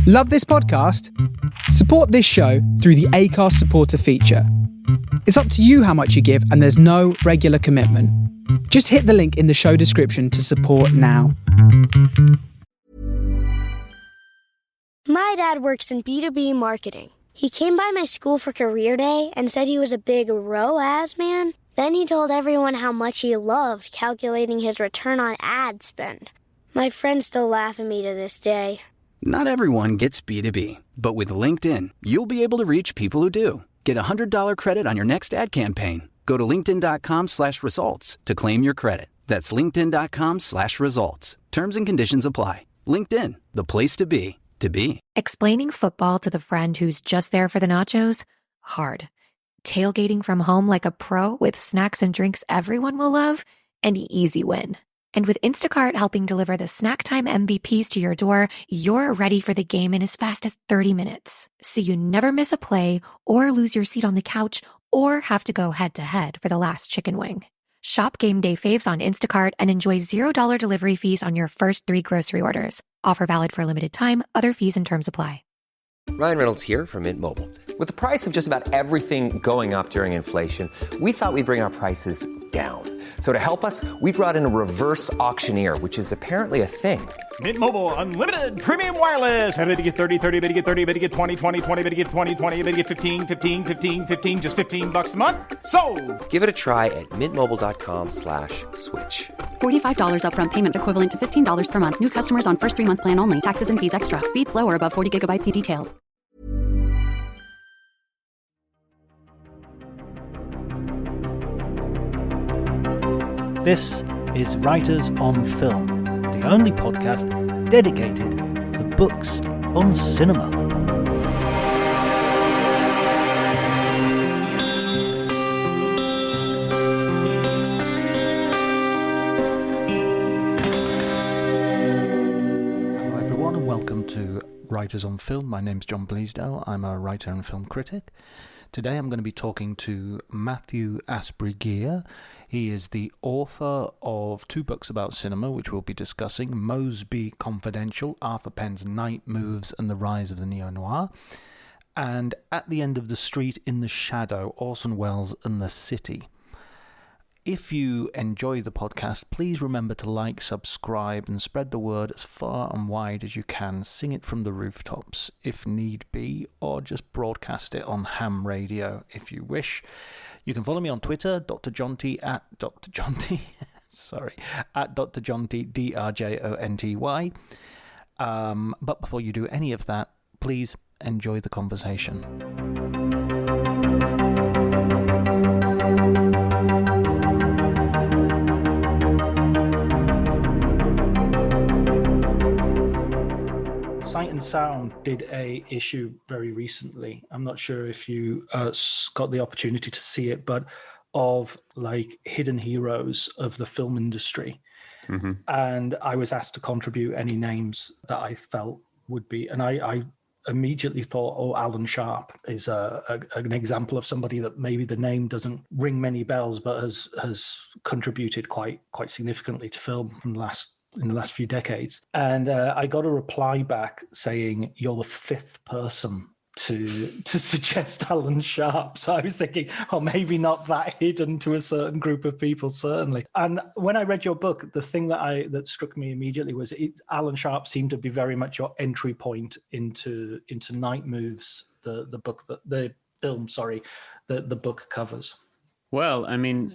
Love this podcast? Support this show through the Acast supporter feature. It's up to you how much you give, and there's no regular commitment. Just hit the link in the show description to support now. My dad works in B2B marketing. He came by my school for career day and said he was a big ROAS man. Then he told everyone how much he loved calculating his return on ad spend. My friends still laugh at me to this day. Not everyone gets B2B, but with LinkedIn, you'll be able to reach people who do. Get a $100 credit on your next ad campaign. Go to linkedin.com/results to claim your credit. That's linkedin.com/results. Terms and conditions apply. LinkedIn, the place to be, to be. Explaining football to the friend who's just there for the nachos? Hard. Tailgating from home like a pro with snacks and drinks everyone will love? An easy win. And with Instacart helping deliver the snack time MVPs to your door, you're ready for the game in as fast as 30 minutes. So you never miss a play or lose your seat on the couch or have to go head-to-head for the last chicken wing. Shop Game Day faves on Instacart and enjoy $0 delivery fees on your first 3 grocery orders. Offer valid for a limited time. Other fees and terms apply. Ryan Reynolds here from Mint Mobile. With the price of just about everything going up during inflation, we thought we'd bring our prices down. So to help us, we brought in a reverse auctioneer, which is apparently a thing. Mint Mobile Unlimited Premium Wireless. How to get 30, 30, bit to get 30, bit to get 20, 20, 20, bit to get 20, 20, bit to get 15, 15, 15, 15, just $15 a month? Sold! Give it a try at mintmobile.com/switch. $45 upfront payment equivalent to $15 per month. New customers on first 3-month plan only. Taxes and fees extra. Speed slower above 40 gigabytes. See detail. This is Writers on Film, the only podcast dedicated to books on cinema. Hello everyone and welcome to Writers on Film. My name's John Bleasdale. I'm a writer and film critic. Today I'm going to be talking to Matthew Asprey. He is the author of 2 books about cinema, which we'll be discussing: Mosby Confidential, Arthur Penn's Night Moves and the Rise of the Neo-Noir, and At the End of the Street in the Shadow, Orson Welles and the City. If you enjoy the podcast, please remember to like, subscribe, and spread the word as far and wide as you can. Sing it from the rooftops, if need be, or just broadcast it on ham radio if you wish. You can follow me on Twitter, Dr. Jonty, at Dr. Jonty, at Dr. Jonty, DRJONTY. But before you do any of that, please enjoy the conversation. Sight and Sound did a issue very recently. I'm not sure if you got the opportunity to see it, but of like hidden heroes of the film industry. Mm-hmm. And I was asked to contribute any names that I felt would be, and I immediately thought, oh, Alan Sharp is an example of somebody that maybe the name doesn't ring many bells, but has contributed quite significantly to film in the last few decades. And I got a reply back saying, you're the 5th person to suggest Alan Sharp. So I was thinking, oh, maybe not that hidden to a certain group of people, certainly. And when I read your book, the thing that struck me immediately was Alan Sharp seemed to be very much your entry point into Night Moves, the book covers. Well, I mean,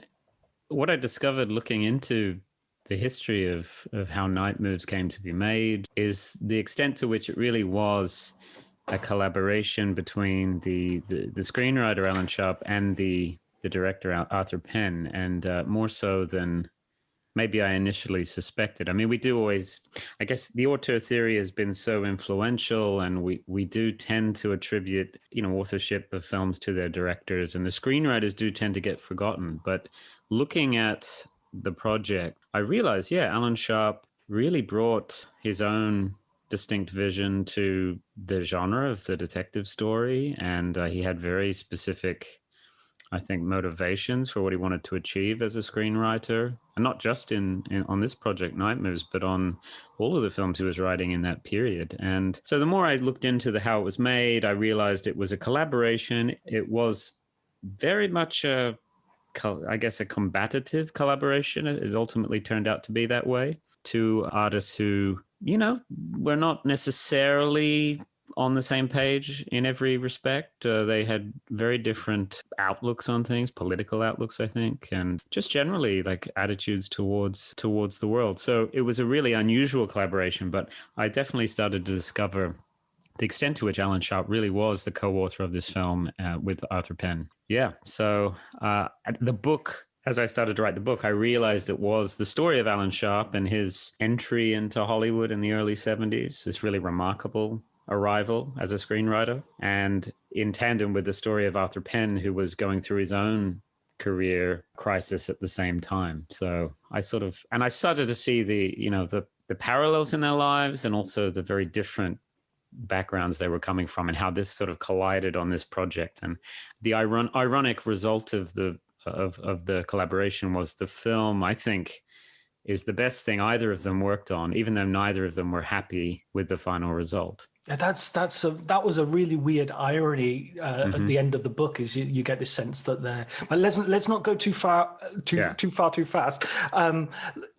what I discovered looking into the history of how Night Moves came to be made is the extent to which it really was a collaboration between the screenwriter Alan Sharp and the director Arthur Penn, and more so than maybe I initially suspected. I mean, we do always, I guess the auteur theory has been so influential, and we do tend to attribute, authorship of films to their directors, and the screenwriters do tend to get forgotten. But looking at the project, I realized, Alan Sharp really brought his own distinct vision to the genre of the detective story, and he had very specific I think, motivations for what he wanted to achieve as a screenwriter, and not just on this project, Night Moves, but on all of the films he was writing in that period. And so the more I looked into how it was made, I realized it was a collaboration. It was very much a combative collaboration. It ultimately turned out to be that way. Two artists who, were not necessarily on the same page in every respect. They had very different outlooks on things, political outlooks, I think, and just generally like attitudes towards the world. So it was a really unusual collaboration, but I definitely started to discover the extent to which Alan Sharp really was the co-author of this film with Arthur Penn. Yeah, so the book, as I started to write the book, I realized it was the story of Alan Sharp and his entry into Hollywood in the early 70s, this really remarkable arrival as a screenwriter, and in tandem with the story of Arthur Penn, who was going through his own career crisis at the same time. So I started to see the parallels in their lives, and also the very different backgrounds they were coming from, and how this sort of collided on this project. And the ironic result of the collaboration was the film, I think, is the best thing either of them worked on, even though neither of them were happy with the final result. Yeah, that was a really weird irony at the end of the book. Is you get this sense that they're. But let's not go too far too fast.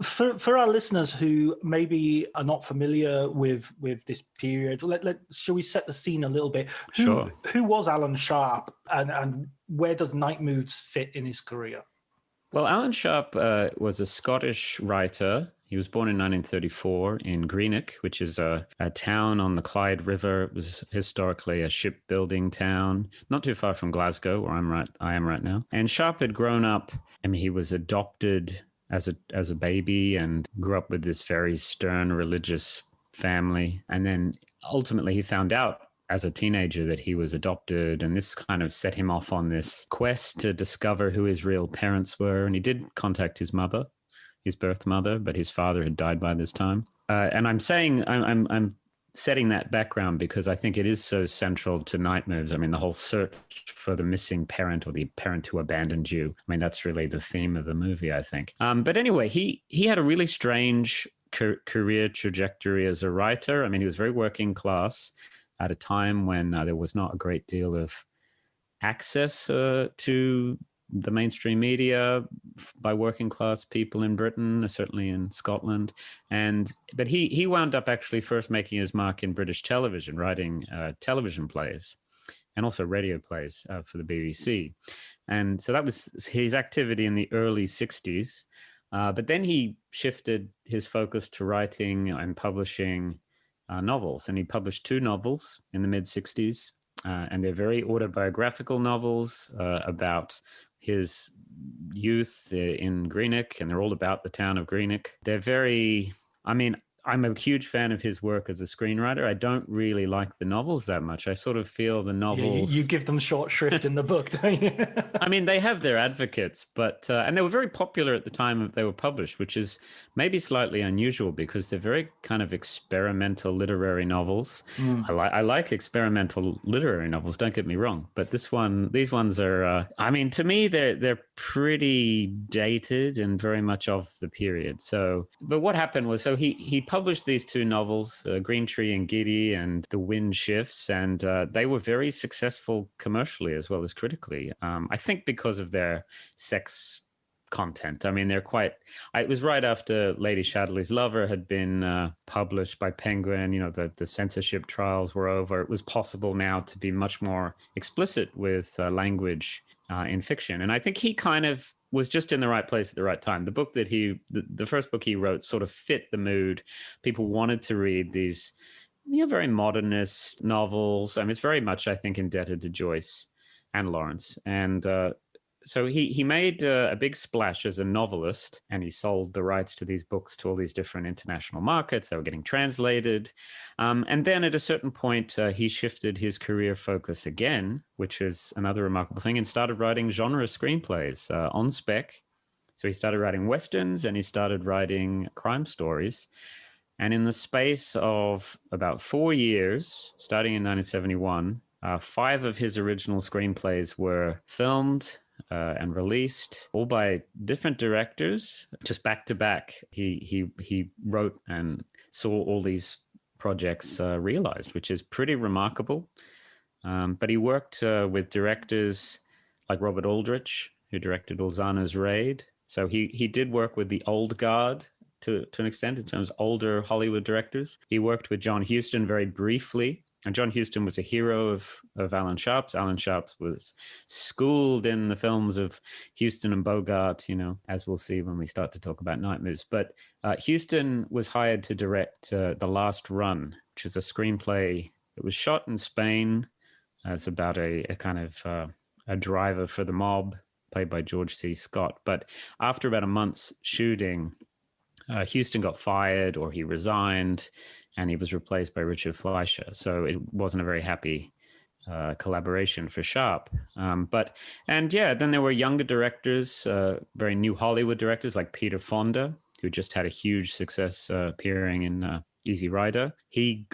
For our listeners who maybe are not familiar with this period, shall we set the scene a little bit? Who was Alan Sharp, and where does Night Moves fit in his career? Well, Alan Sharp was a Scottish writer. He was born in 1934 in Greenock, which is a town on the Clyde River. It was historically a shipbuilding town, not too far from Glasgow, where I am right now. And Sharp had grown up. I mean, he was adopted as a baby and grew up with this very stern religious family. And then ultimately he found out as a teenager that he was adopted, and this kind of set him off on this quest to discover who his real parents were. And he did contact his mother, his birth mother, but his father had died by this time. And I'm setting that background because I think it is so central to Night Moves. I mean, the whole search for the missing parent, or the parent who abandoned you. I mean, that's really the theme of the movie, I think. But anyway, he had a really strange career trajectory as a writer. I mean, he was very working class at a time when there was not a great deal of access to the mainstream media by working class people in Britain, certainly in Scotland. But he wound up actually first making his mark in British television, writing television plays and also radio plays for the BBC. And so that was his activity in the early 60s. But then he shifted his focus to writing and publishing novels. And he published 2 novels in the mid-60s. And they're very autobiographical novels about his youth in Greenock, and they're all about the town of Greenock. They're very, I mean, I'm a huge fan of his work as a screenwriter. I don't really like the novels that much. I sort of feel the novels... You give them short shrift in the book, don't you? I mean, they have their advocates, but... and they were very popular at the time they were published, which is maybe slightly unusual because they're very kind of experimental literary novels. I like experimental literary novels, don't get me wrong. But these ones are... I mean, to me, they're pretty dated and very much of the period. So, but what happened was, so he published these 2 novels, Green Tree and Giddy and The Wind Shifts, and they were very successful commercially as well as critically. I think because of their sex content. I mean, they're quite... it was right after Lady Chatterley's Lover had been published by Penguin. You know, the censorship trials were over. It was possible now to be much more explicit with language in fiction. And I think he kind of was just in the right place at the right time. The first book he wrote sort of fit the mood. People wanted to read these, very modernist novels. I mean, it's very much, I think, indebted to Joyce and Lawrence. And so he made a big splash as a novelist, and he sold the rights to these books to all these different international markets. They were getting translated. And then at a certain point, he shifted his career focus again, which is another remarkable thing, and started writing genre screenplays on spec. So he started writing Westerns, and he started writing crime stories. And in the space of about 4 years, starting in 1971, 5 of his original screenplays were filmed, and released, all by different directors, just back to back. He wrote and saw all these projects realized, which is pretty remarkable. But he worked with directors like Robert Aldrich, who directed Ulzano's Raid. So he did work with the old guard to an extent in terms of older Hollywood directors. He worked with John Huston very briefly. And John Huston was a hero of Alan Sharp's. Alan Sharp's was schooled in the films of Huston and Bogart, as we'll see when we start to talk about Night Moves. But Huston was hired to direct The Last Run, which is a screenplay that was shot in Spain. It's about a kind of a driver for the mob, played by George C. Scott. But after about a month's shooting, Huston got fired, or he resigned, and he was replaced by Richard Fleischer. So it wasn't a very happy collaboration for Sharp. Then there were younger directors, very new Hollywood directors like Peter Fonda, who just had a huge success appearing in Easy Rider. He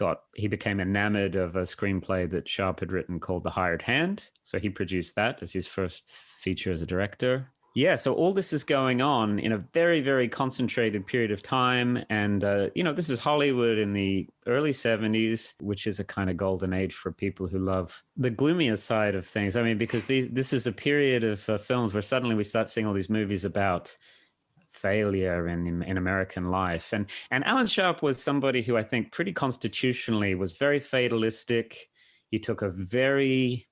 became enamored of a screenplay that Sharp had written called The Hired Hand. So he produced that as his first feature as a director. Yeah, so all this is going on in a very, very concentrated period of time. And, this is Hollywood in the early 70s, which is a kind of golden age for people who love the gloomier side of things. I mean, because this is a period of films where suddenly we start seeing all these movies about failure in American life. And Alan Sharp was somebody who I think pretty constitutionally was very fatalistic. He took a very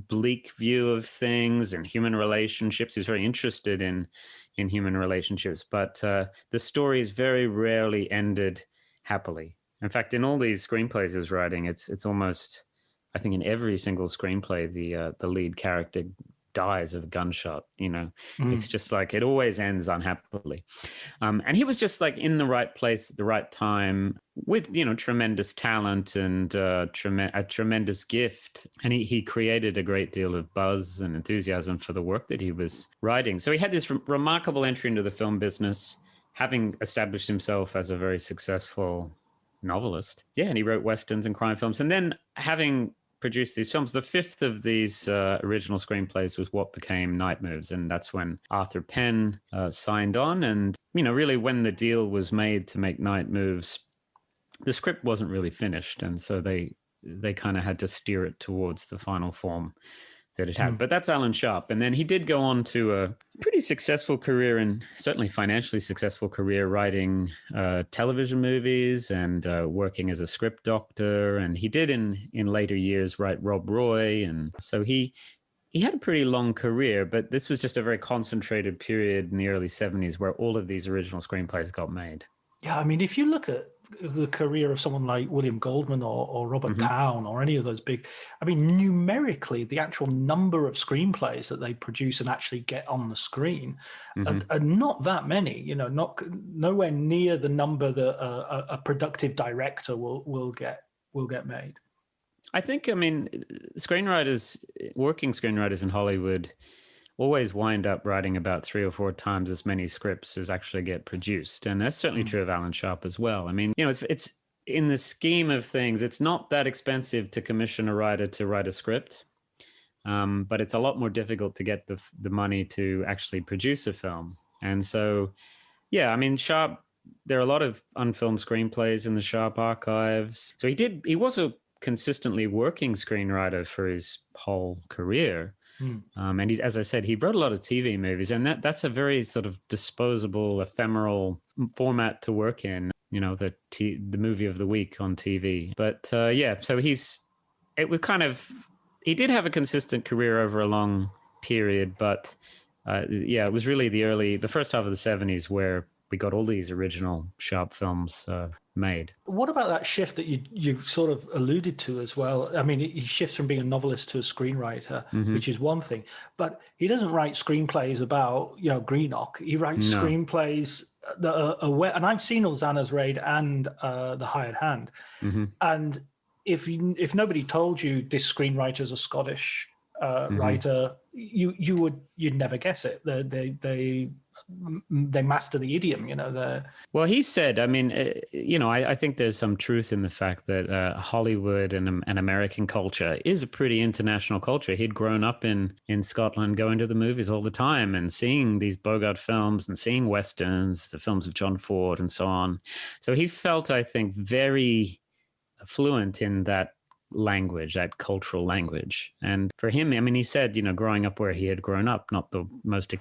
bleak view of things and human relationships. He's very interested in human relationships, but the stories very rarely ended happily. In fact, in all these screenplays he was writing, it's almost, I think in every single screenplay, the lead character dies of a gunshot. It's just like it always ends unhappily. And he was just like in the right place at the right time with tremendous talent and a tremendous gift, and he created a great deal of buzz and enthusiasm for the work that he was writing. So he had this remarkable entry into the film business, having established himself as a very successful novelist. And he wrote westerns and crime films, and then having produced these films. The fifth of these original screenplays was what became Night Moves, and that's when Arthur Penn signed on. And really when the deal was made to make Night Moves, the script wasn't really finished, and so they kind of had to steer it towards the final form that it had. But that's Alan Sharp. And then he did go on to a pretty successful career, and certainly financially successful career, writing television movies and working as a script doctor. And he did in later years write Rob Roy. And so he had a pretty long career, but this was just a very concentrated period in the early 70s where all of these original screenplays got made. Yeah, I mean, if you look at the career of someone like William Goldman or Robert Down or any of those big, I mean, numerically, the actual number of screenplays that they produce and actually get on the screen are not that many, nowhere near the number that a productive director will get made. I think, working screenwriters in Hollywood always wind up writing about 3 or 4 times as many scripts as actually get produced. And that's certainly true of Alan Sharp as well. I mean, it's in the scheme of things, it's not that expensive to commission a writer to write a script, but it's a lot more difficult to get the money to actually produce a film. And so, Sharp, there are a lot of unfilmed screenplays in the Sharp archives. So he was a consistently working screenwriter for his whole career. And as I said, he wrote a lot of TV movies, and that's a very sort of disposable, ephemeral format to work in, the movie of the week on TV. But so he did have a consistent career over a long period, but it was really the first half of the 70s where we got all these original Sharp films made. What about that shift that you sort of alluded to as well? I mean, he shifts from being a novelist to a screenwriter, which is one thing, but he doesn't write screenplays about, Greenock. He writes screenplays that are aware, and I've seen Ulzano's Raid and The Hired Hand. And if nobody told you this screenwriter is a Scottish writer you'd never guess it. They master the idiom, Well, he said, I mean, I think there's some truth in the fact that Hollywood and American culture is a pretty international culture. He'd grown up in Scotland, going to the movies all the time and seeing these Bogart films and seeing Westerns, the films of John Ford and so on. So he felt, I think, very fluent in that language, that cultural language. And for him, I mean, he said, growing up where he had grown up, not the most,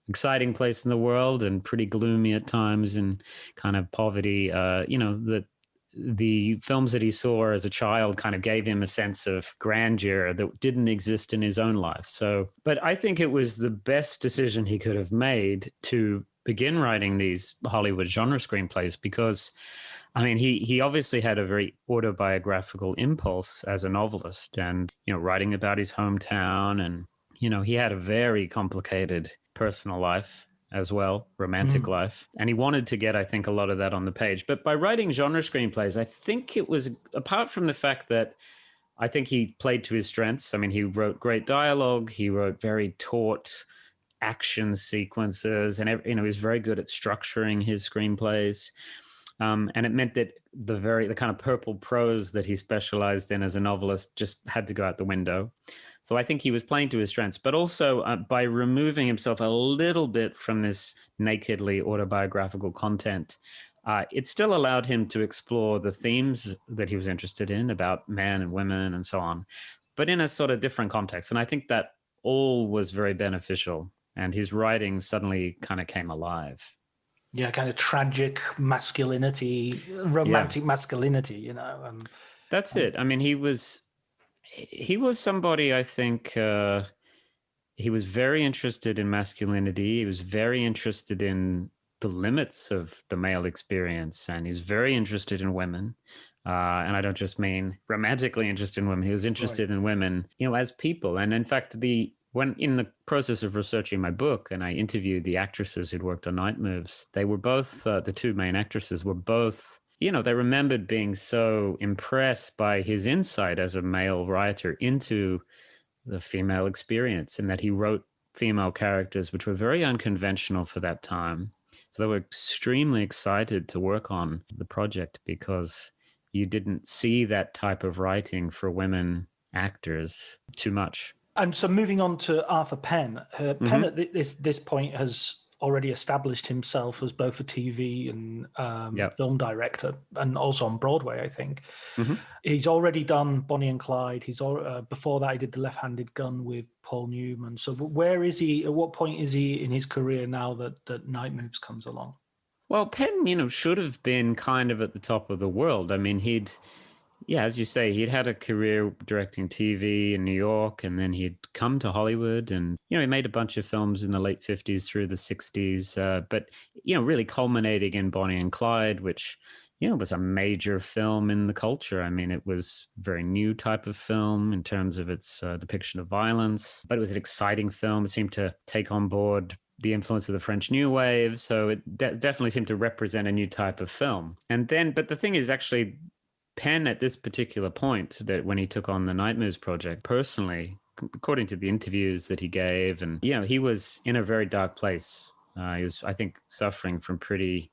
exciting place in the world and pretty gloomy at times and kind of poverty, that the films that he saw as a child kind of gave him a sense of grandeur that didn't exist in his own life. So, but I think it was the best decision he could have made to begin writing these Hollywood genre screenplays because I mean, he obviously had a very autobiographical impulse as a novelist and, writing about his hometown. And, he had a very complicated personal life as well, romantic life. And he wanted to get, I think, a lot of that on the page. But by writing genre screenplays, I think it was, apart from the fact that I think he played to his strengths. I mean, he wrote great dialogue. He wrote very taut action sequences. And, he was very good at structuring his screenplays. And it meant that the kind of purple prose that he specialized in as a novelist just had to go out the window. So I think he was playing to his strengths, but also by removing himself a little bit from this nakedly autobiographical content, it still allowed him to explore the themes that he was interested in about men and women and so on, but in a sort of different context. And I think that all was very beneficial, and his writing suddenly kind of came alive. Yeah, kind of tragic masculinity, romantic masculinity, That's it. I mean, he was somebody, I think, he was very interested in masculinity. He was very interested in the limits of the male experience, and he's very interested in women. And I don't just mean romantically interested in women. He was interested in women, as people. And in fact, when in the process of researching my book and I interviewed the actresses who'd worked on Night Moves, they were both, the two main actresses were both, they remembered being so impressed by his insight as a male writer into the female experience, and that he wrote female characters which were very unconventional for that time. So they were extremely excited to work on the project because you didn't see that type of writing for women actors too much. And so moving on to Arthur Penn, Penn at this point has already established himself as both a TV and film director, and also on Broadway, I think. Mm-hmm. He's already done Bonnie and Clyde. Before that, he did The Left-Handed Gun with Paul Newman. So where is he? At what point is he in his career now that Night Moves comes along? Well, Penn, should have been kind of at the top of the world. I mean, as you say, he'd had a career directing TV in New York, and then he'd come to Hollywood, and, he made a bunch of films in the late 50s through the 60s, but, really culminating in Bonnie and Clyde, which, was a major film in the culture. I mean, it was a very new type of film in terms of its depiction of violence, but it was an exciting film. It seemed to take on board the influence of the French New Wave, so it definitely seemed to represent a new type of film. But the thing is, actually, Penn at this particular point, that when he took on the Night Moves project, personally, according to the interviews that he gave, and he was in a very dark place. He was, I think, suffering from pretty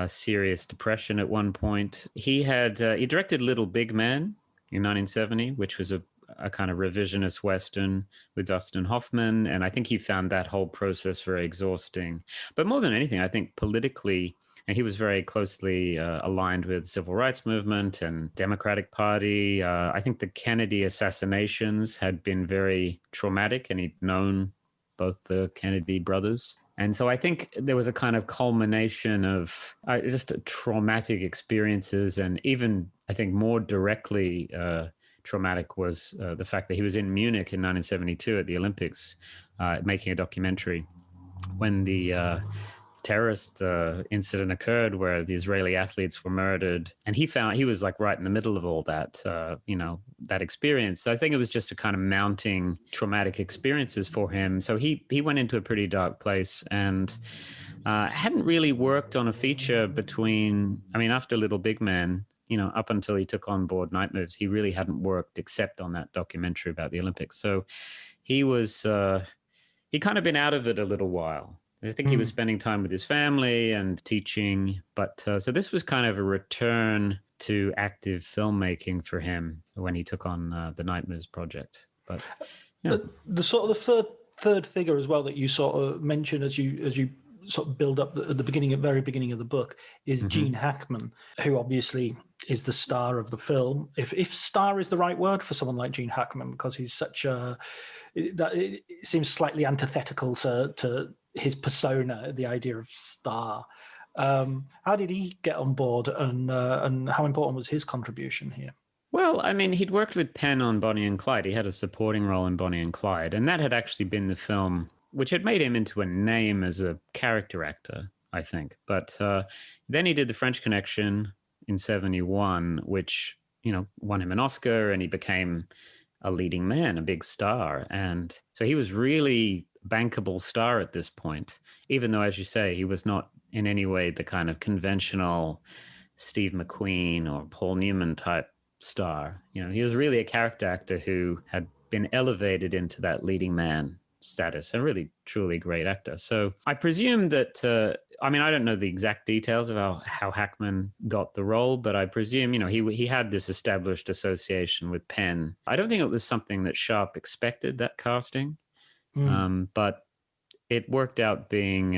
serious depression at one point. He directed Little Big Man in 1970, which was a kind of revisionist Western with Dustin Hoffman, and I think he found that whole process very exhausting. But more than anything, I think politically, and he was very closely aligned with the Civil Rights Movement and Democratic Party. I think the Kennedy assassinations had been very traumatic, and he'd known both the Kennedy brothers. And so I think there was a kind of culmination of just traumatic experiences, and even, I think, more directly traumatic was the fact that he was in Munich in 1972 at the Olympics making a documentary when the terrorist incident occurred where the Israeli athletes were murdered, and he was like right in the middle of all that, that experience. So I think it was just a kind of mounting traumatic experiences for him. So he went into a pretty dark place, and hadn't really worked on a feature after Little Big Man, up until he took on board Night Moves, he really hadn't worked except on that documentary about the Olympics. So he was, he kind of been out of it a little while. I think he was spending time with his family and teaching. But so this was kind of a return to active filmmaking for him when he took on the Night Moves project. But the sort of the third figure as well that you sort of mention as you sort of build up at the very beginning of the book is Gene Hackman, who obviously is the star of the film. If star is the right word for someone like Gene Hackman, because he's such it seems slightly antithetical to his persona, the idea of star. How did he get on board, and how important was his contribution here? Well, I mean, he'd worked with Penn on Bonnie and Clyde. He had a supporting role in Bonnie and Clyde, and that had actually been the film which had made him into a name as a character actor, I think. But then he did The French Connection in 1971, which, won him an Oscar, and he became a leading man, a big star. And so he was really a bankable star at this point, even though, as you say, he was not in any way the kind of conventional Steve McQueen or Paul Newman type star. He was really a character actor who had been elevated into that leading man status, a really truly great actor. So I presume that I don't know the exact details of how Hackman got the role, but I presume he had this established association with Penn. I don't think it was something that Sharp expected, that casting, but it worked out being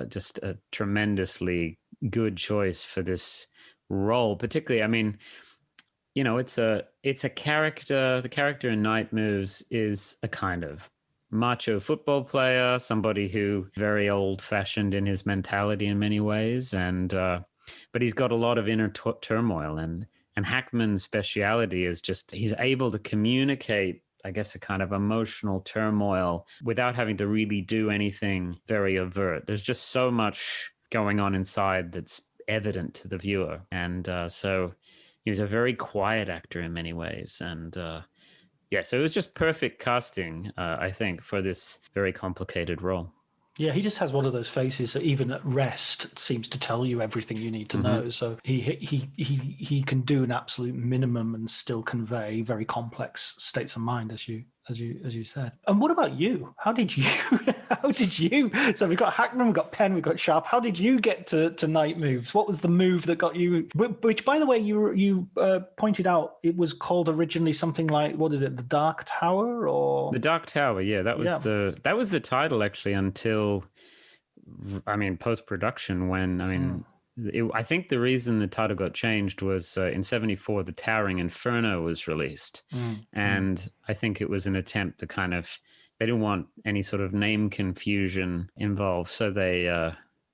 just a tremendously good choice for this role. Particularly, it's a character. The character in Night Moves is a kind of macho football player, somebody who very old-fashioned in his mentality in many ways, and but he's got a lot of inner turmoil, and Hackman's speciality is just he's able to communicate, I guess, a kind of emotional turmoil without having to really do anything very overt. There's just so much going on inside that's evident to the viewer, and so he was a very quiet actor in many ways, and so it was just perfect casting, I think, for this very complicated role. Yeah, he just has one of those faces that even at rest seems to tell you everything you need to know. So he can do an absolute minimum and still convey very complex states of mind, as you said. And what about you? How did you? So we've got Hackman, we've got Penn, we've got Sharp. How did you get to Night Moves? What was the move that got you? Which, by the way, you pointed out it was called originally something like, what is it, the Dark Tower, or the Dark Tower? Yeah, that was the title actually until, post-production when I think the reason the title got changed was in 1974, The Towering Inferno was released. And I think it was an attempt to they didn't want any sort of name confusion involved. So they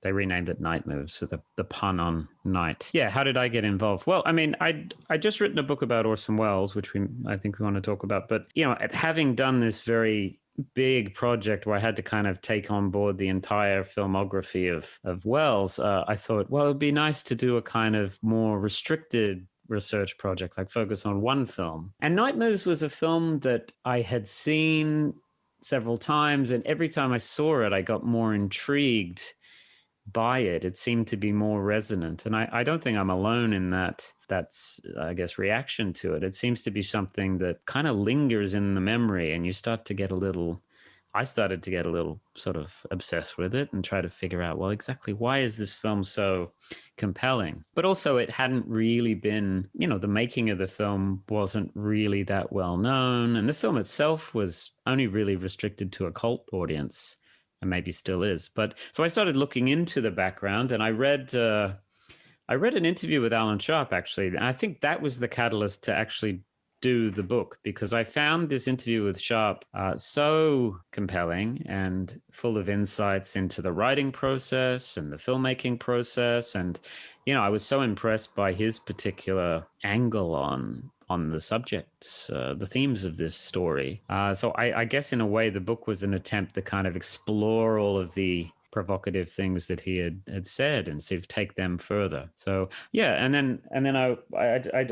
renamed it Night Moves with the pun on night. Yeah, how did I get involved? Well, I just written a book about Orson Welles, which I think we want to talk about. But, having done this very big project where I had to kind of take on board the entire filmography of Welles, I thought, well, it'd be nice to do a kind of more restricted research project, like focus on one film. And Night Moves was a film that I had seen several times, and every time I saw it, I got more intrigued by it. It seemed to be more resonant. And I don't think I'm alone in that's, I guess, reaction to it. It seems to be something that kind of lingers in the memory, and I started to get a little sort of obsessed with it and try to figure out, well, exactly why is this film so compelling? But also it hadn't really been, the making of the film wasn't really that well known. And the film itself was only really restricted to a cult audience, and maybe still is. But so I started looking into the background, and I read an interview with Alan Sharp, actually. And I think that was the catalyst to actually do the book, because I found this interview with Sharp so compelling and full of insights into the writing process and the filmmaking process. And, I was so impressed by his particular angle on the subjects, the themes of this story. So I guess in a way, the book was an attempt to kind of explore all of the provocative things that he had said and sort of take them further. So yeah, and then I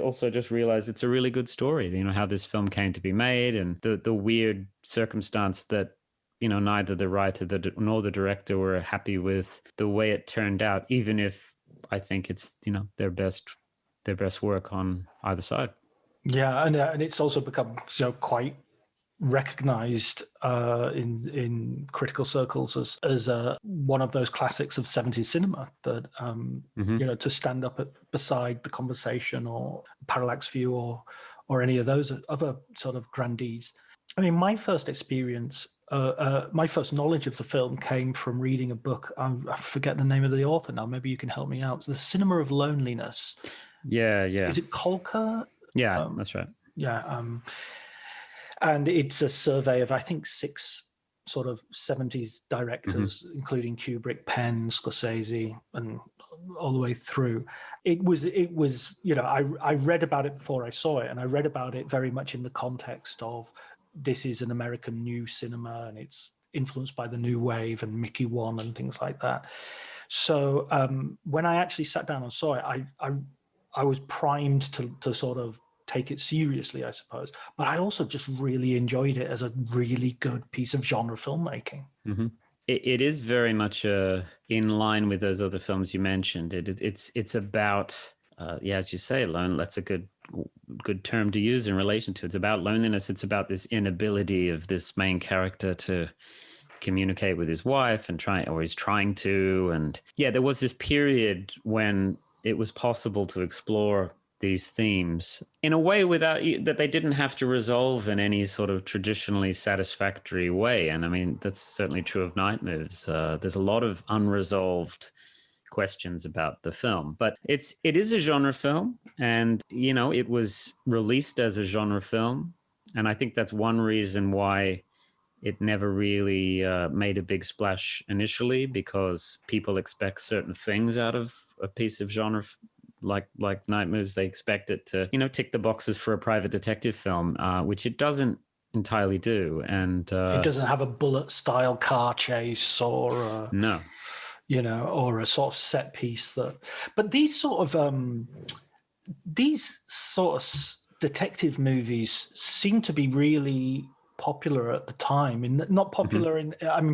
also just realized it's a really good story, how this film came to be made, and the weird circumstance that neither the writer nor the director were happy with the way it turned out, even if I think it's their best their best work on either side. Yeah, and it's also become quite recognized in critical circles as one of those classics of 70s cinema that to stand up beside The Conversation or Parallax View or any of those other sort of grandees. I mean, my first experience, my first knowledge of the film came from reading a book. I forget the name of the author now. Maybe you can help me out. It's The Cinema of Loneliness. Yeah. Is it Kolker? Yeah, that's right. Yeah. And it's a survey of, I think, 6 sort of 70s directors, including Kubrick, Penn, Scorsese, and all the way through. It was I read about it before I saw it, and I read about it very much in the context of this is an American new cinema, and it's influenced by the new wave and Mickey One and things like that. So when I actually sat down and saw it, I was primed to sort of take it seriously, I suppose. But I also just really enjoyed it as a really good piece of genre filmmaking. Mm-hmm. It is very much in line with those other films you mentioned. It's about, as you say, that's a good term to use in relation to it. It's about loneliness. It's about this inability of this main character to communicate with his wife he's trying to. And yeah, there was this period when it was possible to explore these themes in a way that they didn't have to resolve in any sort of traditionally satisfactory way. And I mean, that's certainly true of Night Moves. There's a lot of unresolved questions about the film, but it is a genre film, and it was released as a genre film, and I think that's one reason why it never really made a big splash initially, because people expect certain things out of a piece of genre like Night Moves. They expect it to, tick the boxes for a private detective film, which it doesn't entirely do. And it doesn't have a bullet-style car chase or no, or a sort of set piece But these sort of detective movies seem to be really popular at the time, and not popular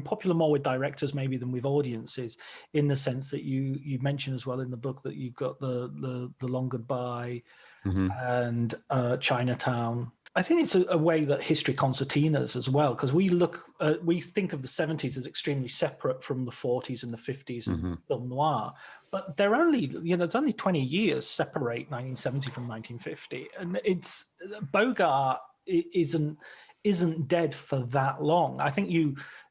popular more with directors maybe than with audiences, in the sense that you mentioned as well in the book that you've got the Long Goodbye and Chinatown. I think it's a way that history concertinas as well, because we think of the 70s as extremely separate from the 40s and the 50s and film noir, but they're only it's only 20 years separate 1970 from 1950, and it's Bogart isn't dead for that long. I think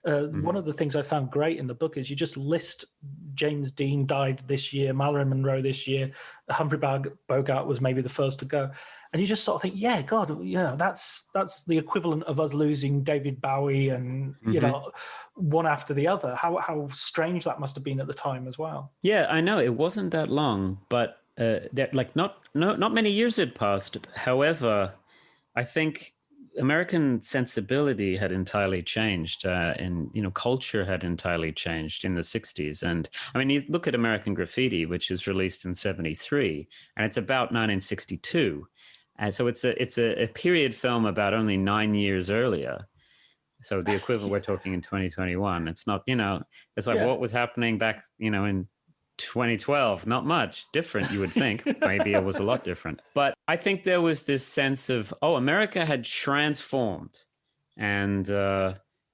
one of the things I found great in the book is you just list James Dean died this year, Marilyn Monroe this year, Humphrey Bogart was maybe the first to go. And you just sort of think, yeah, God, that's the equivalent of us losing David Bowie and, one after the other. How strange that must have been at the time as well. Yeah, I know. It wasn't that long, but not many years had passed. However, I think American sensibility had entirely changed, and culture had entirely changed in the 60s. And I mean, you look at American Graffiti, which is released in 73, and it's about 1962. And so it's a period film about only 9 years earlier. So the equivalent, we're talking in 2021. It's not, it's like what was happening back, in 2012, not much different, you would think. Maybe it was a lot different. But I think there was this sense of, America had transformed, and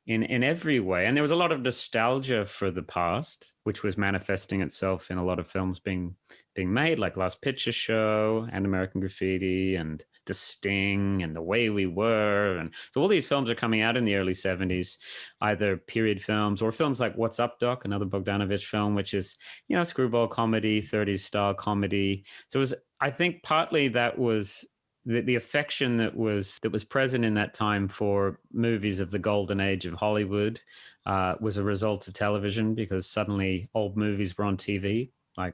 in every way. And there was a lot of nostalgia for the past, which was manifesting itself in a lot of films being made, like Last Picture Show and American Graffiti and The Sting and The Way We Were. And so all these films are coming out in the early 70s, either period films or films like What's Up, Doc, another Bogdanovich film, which is, screwball comedy, 30s style comedy. So it was, I think partly that was the affection that was present in that time for movies of the golden age of Hollywood was a result of television, because suddenly old movies were on TV. Like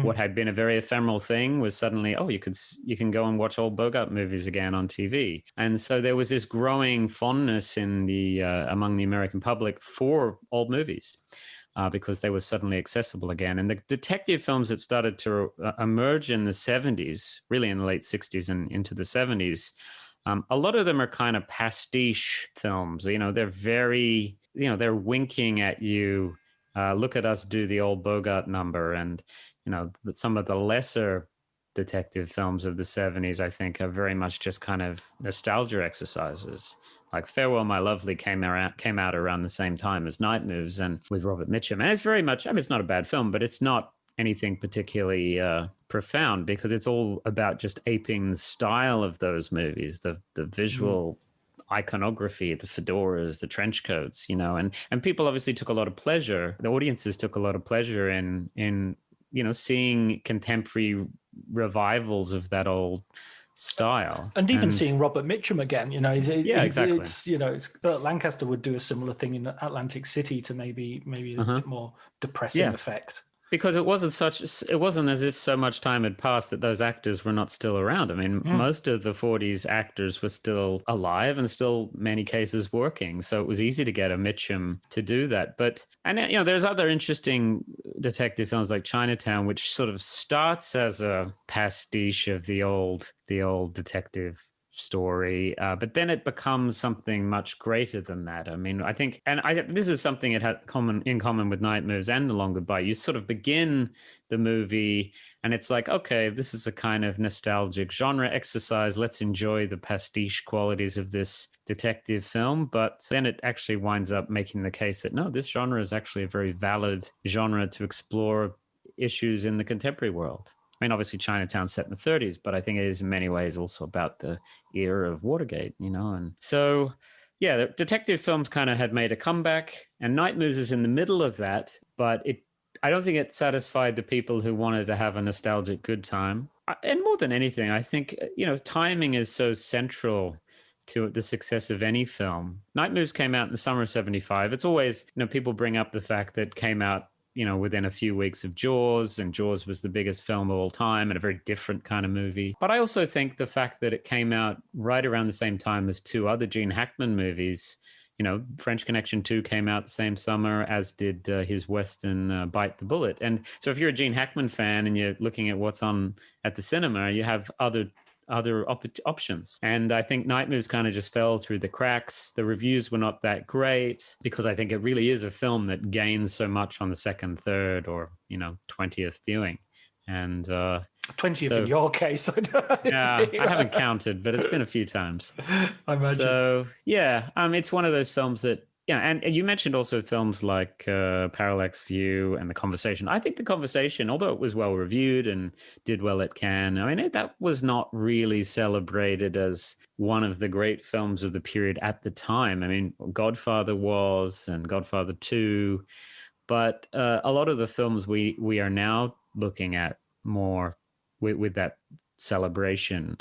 what had been a very ephemeral thing was suddenly, you can go and watch old Bogart movies again on TV. And so there was this growing fondness in the among the American public for old movies. Because they were suddenly accessible again. And the detective films that started to emerge in the 70s, really in the late 60s and into the 70s, a lot of them are kind of pastiche films. They're very, they're winking at you. Look at us do the old Bogart number. And, some of the lesser detective films of the 70s, I think, are very much just kind of nostalgia exercises. Like Farewell, My Lovely came out around the same time as Night Moves, and with Robert Mitchum. And it's very much, I mean, it's not a bad film, but it's not anything particularly profound, because it's all about just aping the style of those movies, the visual iconography, the fedoras, the trench coats, you know, and people obviously took a lot of pleasure. The audiences took a lot of pleasure in you know, seeing contemporary revivals of that old style, and even seeing Robert Mitchum again. You know, exactly. It's, you know, Burt Lancaster would do a similar thing in Atlantic City to maybe a bit more depressing effect. Because it wasn't as if so much time had passed that those actors were not still around. I mean, most of the 40s actors were still alive and still, many cases, working. So it was easy to get a Mitchum to do that. And you know, there's other interesting detective films like Chinatown, which sort of starts as a pastiche of the old detective story, but then it becomes something much greater than that. I mean, I think, and this is something it had in common with Night Moves and The Long Goodbye. You sort of begin the movie and it's like, okay, this is a kind of nostalgic genre exercise. Let's enjoy the pastiche qualities of this detective film. But then it actually winds up making the case that, no, this genre is actually a very valid genre to explore issues in the contemporary world. I mean, obviously Chinatown's set in the 30s, but I think it is in many ways also about the era of Watergate, you know? And so, yeah, the detective films kind of had made a comeback, and Night Moves is in the middle of that, but I don't think it satisfied the people who wanted to have a nostalgic good time. And more than anything, I think, you know, timing is so central to the success of any film. Night Moves came out in the summer of 75. It's always, you know, people bring up the fact that it came out, you know, within a few weeks of Jaws, and Jaws was the biggest film of all time and a very different kind of movie. But I also think the fact that it came out right around the same time as two other Gene Hackman movies, you know, French Connection 2 came out the same summer, as did his Western Bite the Bullet. And so if you're a Gene Hackman fan and you're looking at what's on at the cinema, you have other options. And I think Night Moves kind of just fell through the cracks. The reviews were not that great, because I think it really is a film that gains so much on the second, third, or, you know, 20th viewing. And 20th in your case. Yeah, I haven't counted, but it's been a few times. I imagine. So yeah, it's one of those films that, yeah, and you mentioned also films like Parallax View and The Conversation. I think The Conversation, although it was well reviewed and did well at Cannes, I mean, that was not really celebrated as one of the great films of the period at the time. I mean, Godfather was, and Godfather 2, but a lot of the films we are now looking at more with that celebration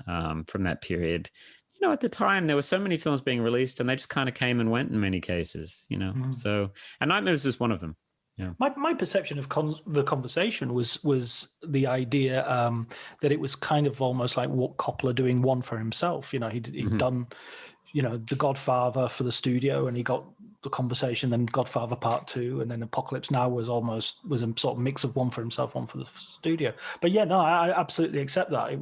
from that period. You know, at the time, there were so many films being released, and they just kind of came and went in many cases, you know. So, and Night Moves was one of them. Yeah. My perception of The Conversation was the idea that it was kind of almost like what Coppola doing one for himself. You know, he'd done, you know, The Godfather for the studio, and he got The Conversation, then Godfather Part 2, and then Apocalypse Now was a sort of mix of one for himself, one for the studio. But yeah, no, I absolutely accept that.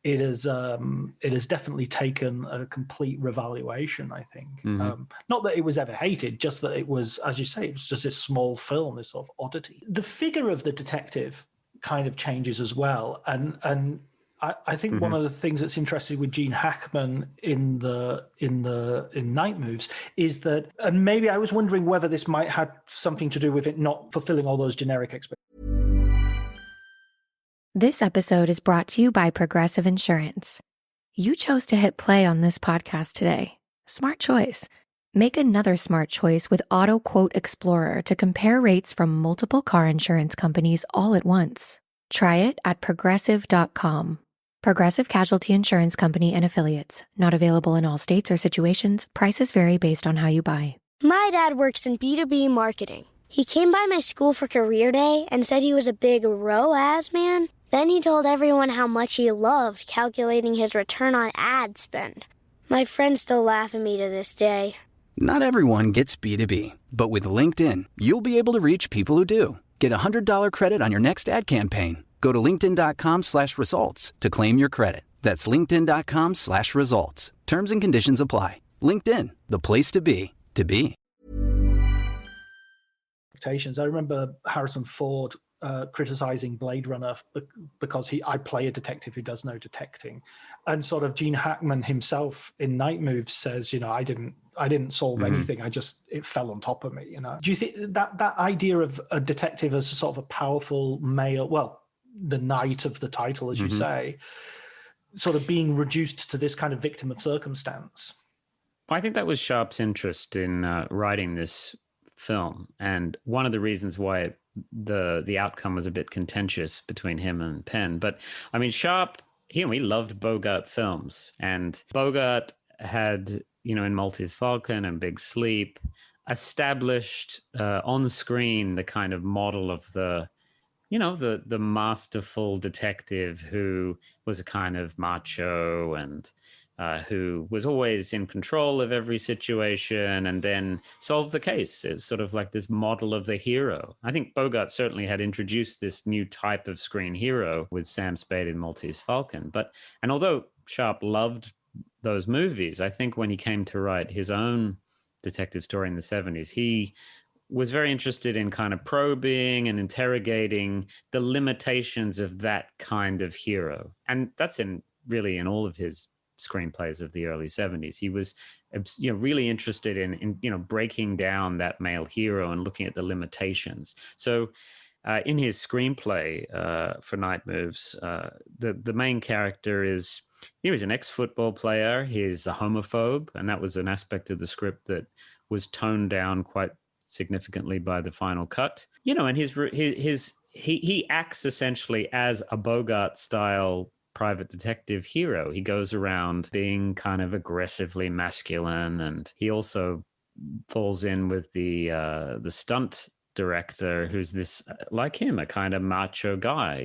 It has definitely taken a complete revaluation, I think. Not that it was ever hated, just that it was, as you say, it was just this small film, this sort of oddity. The figure of the detective kind of changes as well, and I think one of the things that's interesting with Gene Hackman in Night Moves is that, and maybe I was wondering whether this might have something to do with it not fulfilling all those generic expectations. This episode is brought to you by Progressive Insurance. You chose to hit play on this podcast today. Smart choice. Make another smart choice with Auto Quote Explorer to compare rates from multiple car insurance companies all at once. Try it at progressive.com. Progressive Casualty Insurance Company and Affiliates. Not available in all states or situations. Prices vary based on how you buy. My dad works in B2B marketing. He came by my school for career day and said he was a big ROAS man. Then he told everyone how much he loved calculating his return on ad spend. My friends still laugh at me to this day. Not everyone gets B2B, but with LinkedIn, you'll be able to reach people who do. Get a $100 credit on your next ad campaign. Go to linkedin.com/results to claim your credit. That's linkedin.com/results. Terms and conditions apply. LinkedIn, the place to be, to be. I remember Harrison Ford criticizing Blade Runner because I play a detective who does no detecting, and sort of Gene Hackman himself in Night Moves says, I didn't solve anything. It fell on top of me. Do you think that idea of a detective as a sort of a powerful male, well, the knight of the title, as you say, sort of being reduced to this kind of victim of circumstance? I think that was Sharp's interest in writing this film, and one of the reasons why the outcome was a bit contentious between him and Penn. But I mean, Sharp, he loved Bogart films, and Bogart had, in Maltese Falcon and Big Sleep, established on screen the kind of model of the masterful detective who was a kind of macho and who was always in control of every situation and then solved the case. It's sort of like this model of the hero. I think Bogart certainly had introduced this new type of screen hero with Sam Spade in Maltese Falcon. And although Sharp loved those movies, I think when he came to write his own detective story in the 70s, he was very interested in kind of probing and interrogating the limitations of that kind of hero. And that's really in all of his screenplays of the early 70s. He was really interested in breaking down that male hero and looking at the limitations. So in his screenplay for Night Moves, the main character he was an ex-football player. He's a homophobe, and that was an aspect of the script that was toned down quite significantly by the final cut. And he acts essentially as a Bogart-style private detective hero. He goes around being kind of aggressively masculine, and he also falls in with the stunt director, who's this, like him, a kind of macho guy,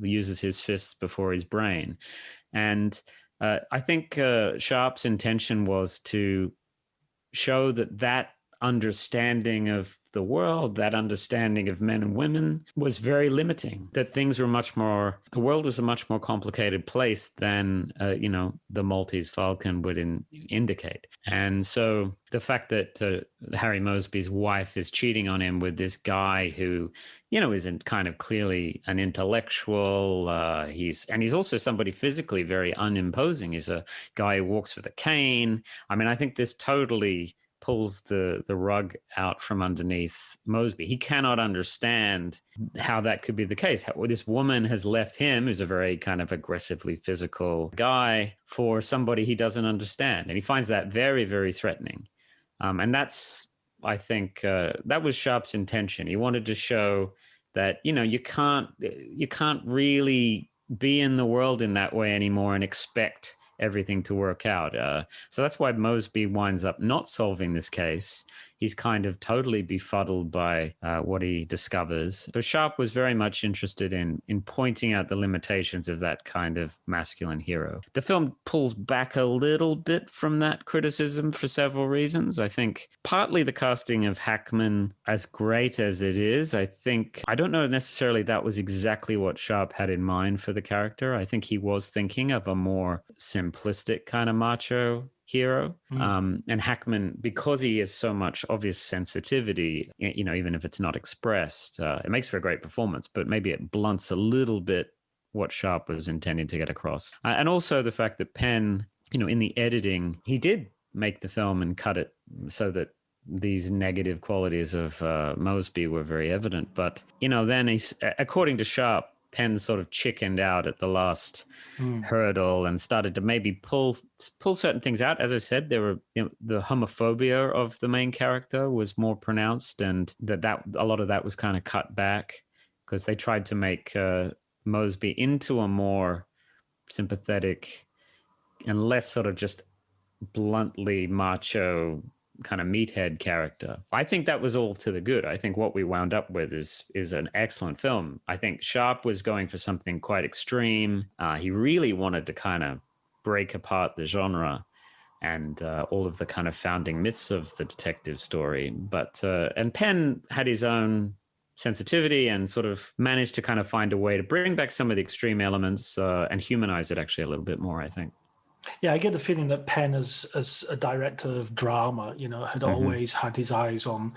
uses his fists before his brain. And I think Sharp's intention was to show that understanding of the world, that understanding of men and women, was very limiting, that the world was a much more complicated place than, the Maltese Falcon would indicate. And so the fact that Harry Mosby's wife is cheating on him with this guy who, isn't kind of clearly an intellectual, he's also somebody physically very unimposing. He's a guy who walks with a cane. I mean, I think this totally pulls the rug out from underneath Mosby. He cannot understand how that could be the case. How this woman has left him, who's a very kind of aggressively physical guy, for somebody he doesn't understand. And he finds that very, very threatening. And that's, I think, that was Sharp's intention. He wanted to show that, you can't really be in the world in that way anymore and expect everything to work out. So that's why Mosby winds up not solving this case. He's kind of totally befuddled by what he discovers. So Sharp was very much interested in pointing out the limitations of that kind of masculine hero. The film pulls back a little bit from that criticism for several reasons. I think partly the casting of Hackman, as great as it is, I don't know necessarily that was exactly what Sharp had in mind for the character. I think he was thinking of a more simplistic kind of macho hero. And Hackman, because he has so much obvious sensitivity, even if it's not expressed, it makes for a great performance, but maybe it blunts a little bit what Sharp was intending to get across. And also the fact that Penn, in the editing, he did make the film and cut it so that these negative qualities of Mosby were very evident. But, then he's, according to Sharp, Penn sort of chickened out at the last hurdle and started to maybe pull certain things out. As I said, there were the homophobia of the main character was more pronounced, and that a lot of that was kind of cut back because they tried to make Mosby into a more sympathetic and less sort of just bluntly macho kind of meathead character. I think that was all to the good. I think what we wound up with is an excellent film. I think Sharp was going for something quite extreme. He really wanted to kind of break apart the genre and all of the kind of founding myths of the detective story. But and Penn had his own sensitivity and sort of managed to kind of find a way to bring back some of the extreme elements and humanize it actually a little bit more, I think. Yeah, I get the feeling that Penn, as a director of drama, had always had his eyes on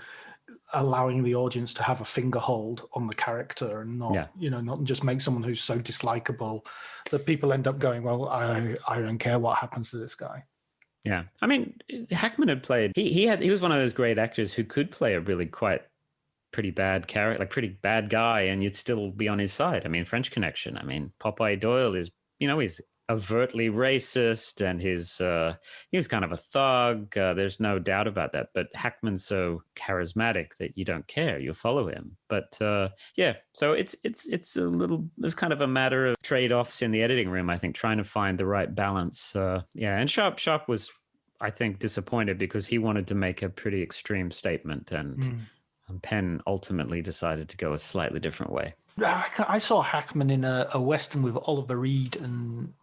allowing the audience to have a finger hold on the character and not, not just make someone who's so dislikable that people end up going, well, I don't care what happens to this guy. Yeah. I mean, Hackman had played, he was one of those great actors who could play a really pretty bad character, like pretty bad guy, and you'd still be on his side. I mean, French Connection. I mean, Popeye Doyle is, he's overtly racist, and he was kind of a thug. There's no doubt about that. But Hackman's so charismatic that you don't care. You'll follow him. But so it's kind of a matter of trade-offs in the editing room, I think, trying to find the right balance. And Sharp was, I think, disappointed because he wanted to make a pretty extreme statement, and Penn ultimately decided to go a slightly different way. I saw Hackman in a Western with Oliver Reed and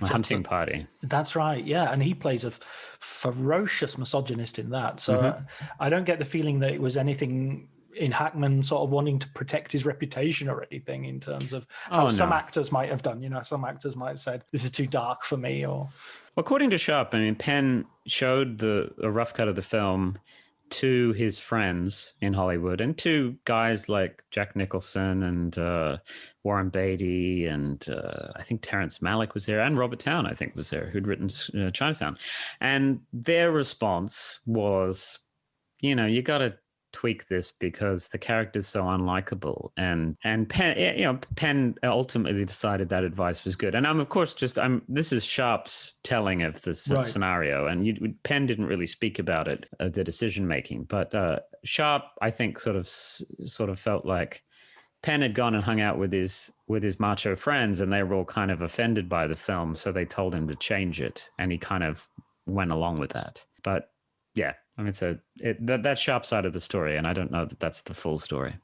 A Hunting Party. That's right, yeah. And he plays a ferocious misogynist in that. So I don't get the feeling that it was anything in Hackman sort of wanting to protect his reputation or anything in terms of how some actors might have done. Some actors might have said, this is too dark for me. Or according to Sharp, I mean, Penn showed a rough cut of the film to his friends in Hollywood and to guys like Jack Nicholson and Warren Beatty and I think Terrence Malick was there, and Robert Towne, I think, was there, who'd written Chinatown. And their response was, you got to tweak this because the character's so unlikable. And Penn ultimately decided that advice was good. And I'm, of course, this is Sharp's telling of this scenario, and Penn didn't really speak about it, the decision making. But Sharp, I think, sort of felt like Penn had gone and hung out with his macho friends, and they were all kind of offended by the film, so they told him to change it, and he kind of went along with that. But yeah, I mean, that's Sharp side of the story, and I don't know that that's the full story.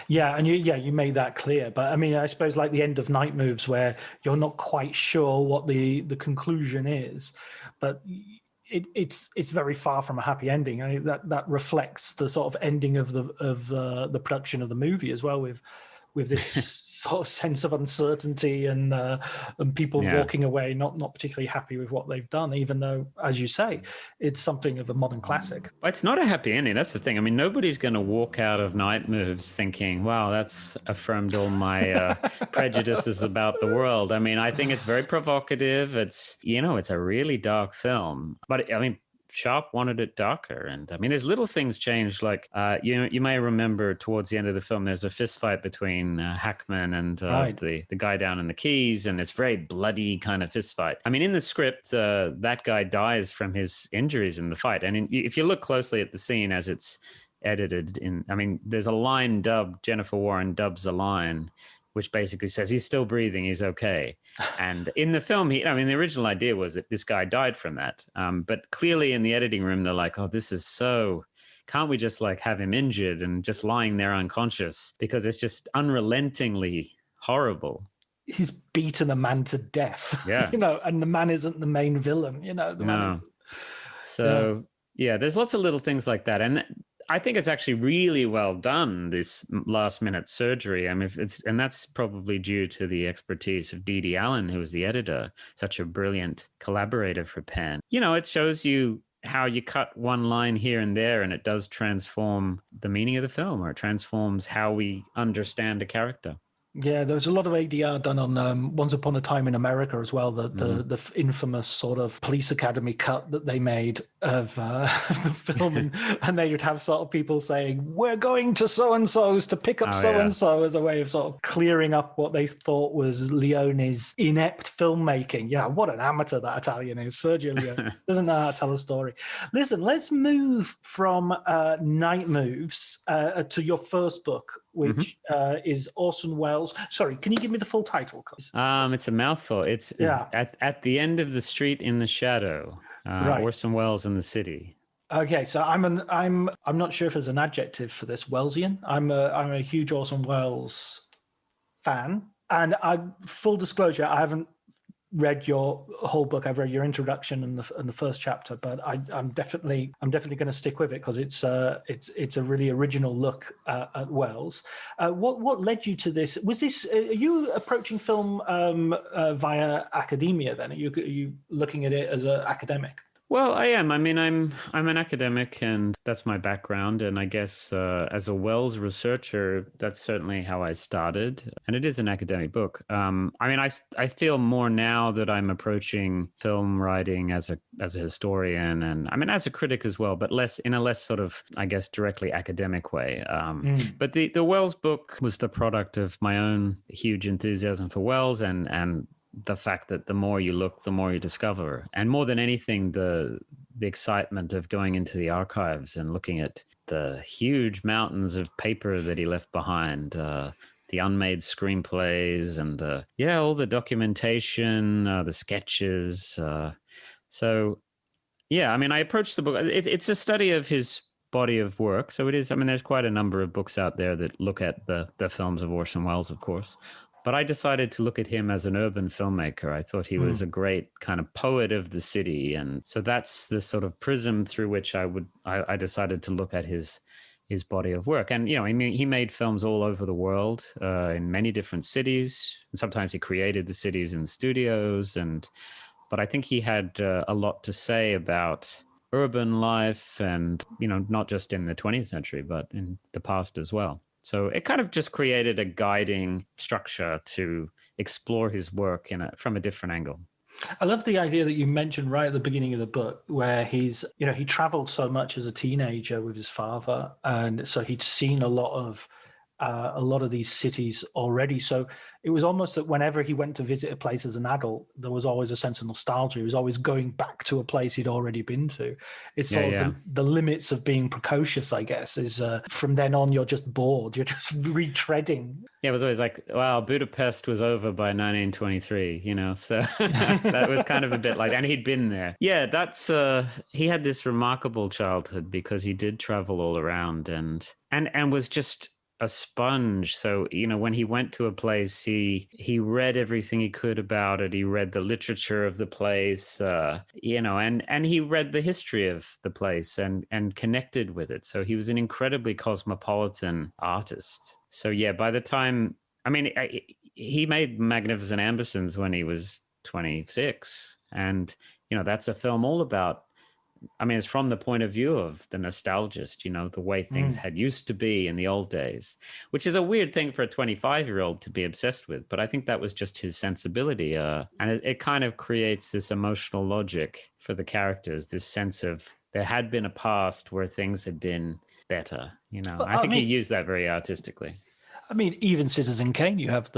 Yeah, and you made that clear. But I mean, I suppose like the end of Night Moves, where you're not quite sure what the conclusion is, but it's very far from a happy ending. I mean, that reflects the sort of ending of the production of the movie as well, with this sort of sense of uncertainty and people walking away not particularly happy with what they've done, even though, as you say, it's something of a modern classic. It's not a happy ending. That's the thing. I mean, nobody's going to walk out of Night Moves thinking, wow, that's affirmed all my prejudices about the world. I mean, I think it's very provocative. It's a really dark film. But I mean, Sharp wanted it darker, and I mean, there's little things changed. Like you may remember towards the end of the film, there's a fist fight between Hackman and the guy down in the Keys, and it's very bloody kind of fist fight. I mean, in the script, that guy dies from his injuries in the fight, and if you look closely at the scene as it's edited, there's a line dubbed. Jennifer Warren dubs a line which basically says he's still breathing, he's okay. And in the film, the original idea was that this guy died from that. But clearly in the editing room, they're like, oh, this is so, can't we just like have him injured and just lying there unconscious? Because it's just unrelentingly horrible. He's beaten a man to death, and the man isn't the main villain, there's lots of little things like that. And I think it's actually really well done, this last minute surgery. I mean, and that's probably due to the expertise of Dee Allen, who was the editor, such a brilliant collaborator for Penn. It shows you how you cut one line here and there, and it does transform the meaning of the film, or it transforms how we understand a character. Yeah, there was a lot of ADR done on Once Upon a Time in America as well, the infamous sort of police academy cut that they made of the film. And they would have sort of people saying, we're going to so-and-so's to pick up so-and-so as a way of sort of clearing up what they thought was Leone's inept filmmaking. Yeah, what an amateur that Italian is. Sergio Leone doesn't know how to tell a story. Listen, let's move from Night Moves to your first book, which is Orson Welles. Sorry, can you give me the full title? It's a mouthful. It's at the end of the street in the shadow. Orson Welles in the city. Okay, so I'm not sure if there's an adjective for this. Wellesian. I'm a huge Orson Welles fan, and full disclosure, I haven't read your whole book. I've read your introduction and the first chapter, but I'm definitely going to stick with it because it's a really original look at Welles. What led you to this? Was this are you approaching film via academia? Then are you looking at it as an academic? Well, I am. I mean, I'm an academic, and that's my background. And I guess as a Wells researcher, that's certainly how I started. And it is an academic book. I mean, I feel more now that I'm approaching film writing as a historian, and I mean as a critic as well, but less in a less sort of, I guess, directly academic way. But the Wells book was the product of my own huge enthusiasm for Wells, and the fact that the more you look, the more you discover. And more than anything, the excitement of going into the archives and looking at the huge mountains of paper that he left behind, the unmade screenplays and all the documentation, the sketches. So, yeah, I mean, I approached the book. It's a study of his body of work. So it is, I mean, there's quite a number of books out there that look at the films of Orson Welles, of course. But I decided to look at him as an urban filmmaker. I thought he was a great kind of poet of the city. And so that's the sort of prism through which I decided to look at his body of work. And, you know, I mean, he made films all over the world, in many different cities. And sometimes he created the cities in studios. But I think he had a lot to say about urban life and, you know, not just in the 20th century, but in the past as well. So it kind of just created a guiding structure to explore his work from a different angle. I love the idea that you mentioned right at the beginning of the book, where he traveled so much as a teenager with his father, and so he'd seen a lot of these cities already. So it was almost that whenever he went to visit a place as an adult, there was always a sense of nostalgia. He was always going back to a place he'd already been to. It's sort of the limits of being precocious, I guess, is from then on, you're just bored. You're just retreading. Yeah, it was always like, wow, Budapest was over by 1923, you know, so that was kind of a bit like, and he'd been there. Yeah, that's, he had this remarkable childhood because he did travel all around and was just a sponge. So, you know, when he went to a place, he read everything he could about it. He read the literature of the place, you know, and he read the history of the place and connected with it. So he was an incredibly cosmopolitan artist. So yeah, by the time, I mean, he made Magnificent Ambersons when he was 26. And, you know, that's a film all about, I mean, it's from the point of view of the nostalgist, you know, the way things had used to be in the old days, which is a weird thing for a 25-year-old to be obsessed with. But I think that was just his sensibility. And it kind of creates this emotional logic for the characters, this sense of there had been a past where things had been better, you know. Well, I think he used that very artistically. I mean, even Citizen Kane, you have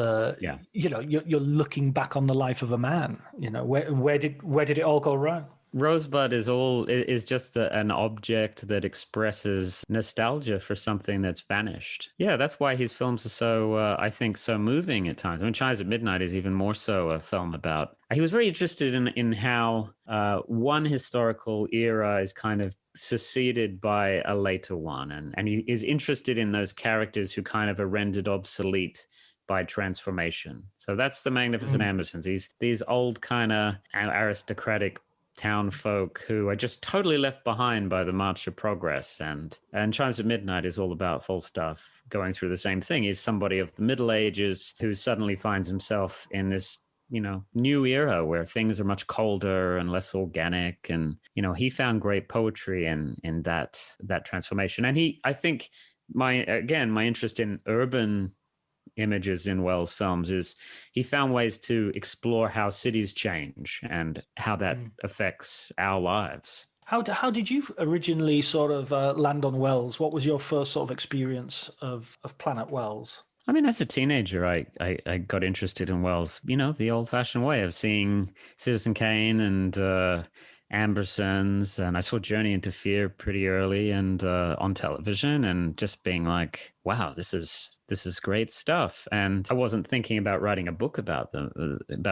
you know, you're looking back on the life of a man, you know, where did it all go wrong? Rosebud is just an object that expresses nostalgia for something that's vanished. Yeah, that's why his films are so, I think, so moving at times. I mean, Chimes at Midnight is even more so a film about... He was very interested in how one historical era is kind of succeeded by a later one. And he is interested in those characters who kind of are rendered obsolete by transformation. So that's the Magnificent Ambersons. These old kind of aristocratic town folk who are just totally left behind by the March of Progress. And Chimes at Midnight is all about Falstaff going through the same thing. He's somebody of the Middle Ages who suddenly finds himself in this, you know, new era where things are much colder and less organic. And, you know, he found great poetry in that transformation. And I think my interest in urban images in Wells' films is he found ways to explore how cities change and how that affects our lives. How did you originally sort of land on Wells? What was your first sort of experience of Planet Wells? I mean, as a teenager, I got interested in Wells, you know, the old-fashioned way of seeing Citizen Kane and Ambersons, and I saw Journey into Fear pretty early and on television, and just being like, wow, this is great stuff. And I wasn't thinking about writing a book about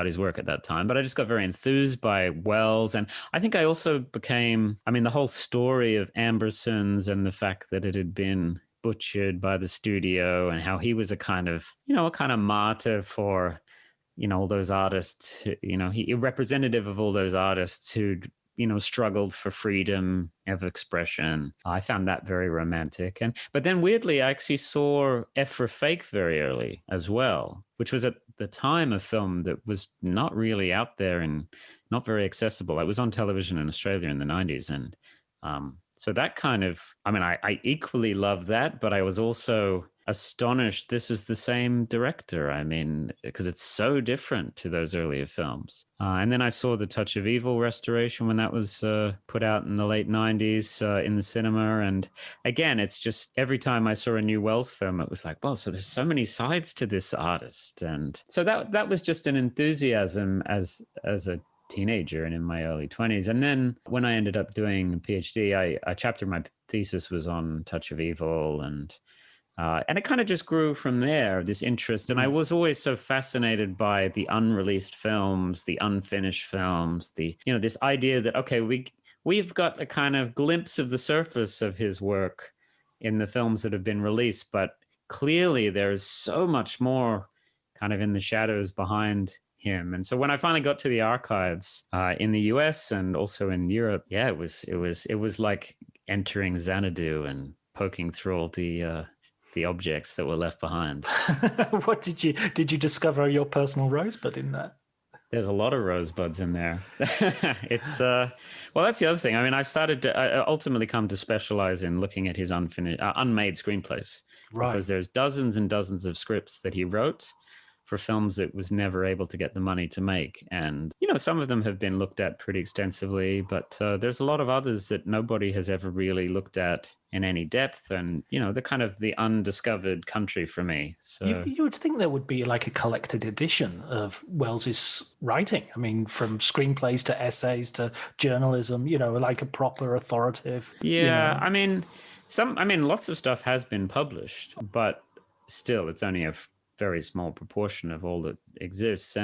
his work at that time, but I just got very enthused by Wells. And I think I also became, I mean, the whole story of Ambersons and the fact that it had been butchered by the studio and how he was a kind of martyr for, you know, all those artists, you know, he representative of all those artists who'd struggled for freedom of expression. I found that very romantic. But then weirdly, I actually saw F for Fake very early as well, which was at the time a film that was not really out there and not very accessible. It was on television in Australia in the 90s. And so that kind of, I equally loved that, but I was also astonished this is the same director. Because it's so different to those earlier films. And then I saw the Touch of Evil restoration when that was put out in the late 90s in the cinema. And again, it's just every time I saw a new Welles film, it was like, well, so there's so many sides to this artist. And so that was just an enthusiasm as a teenager and in my early 20s. And then when I ended up doing a PhD, a chapter of my thesis was on Touch of Evil, and it kind of just grew from there, this interest. And I was always so fascinated by the unreleased films, the unfinished films, this idea that, okay, we've got a kind of glimpse of the surface of his work in the films that have been released, but clearly there's so much more kind of in the shadows behind him. And so when I finally got to the archives in the US and also in Europe, yeah, it was like entering Xanadu and poking through all the objects that were left behind. What did you discover your personal rosebud in that? There's a lot of rosebuds in there. It's well, that's the other thing. I ultimately come to specialize in looking at his unmade screenplays, right? Because there's dozens and dozens of scripts that he wrote for films that was never able to get the money to make. And, some of them have been looked at pretty extensively, but there's a lot of others that nobody has ever really looked at in any depth. And, they're kind of the undiscovered country for me. So you would think there would be like a collected edition of Welles's writing. From screenplays to essays to journalism, like a proper authoritative. Yeah, lots of stuff has been published, but still it's only a very small proportion of all that exists.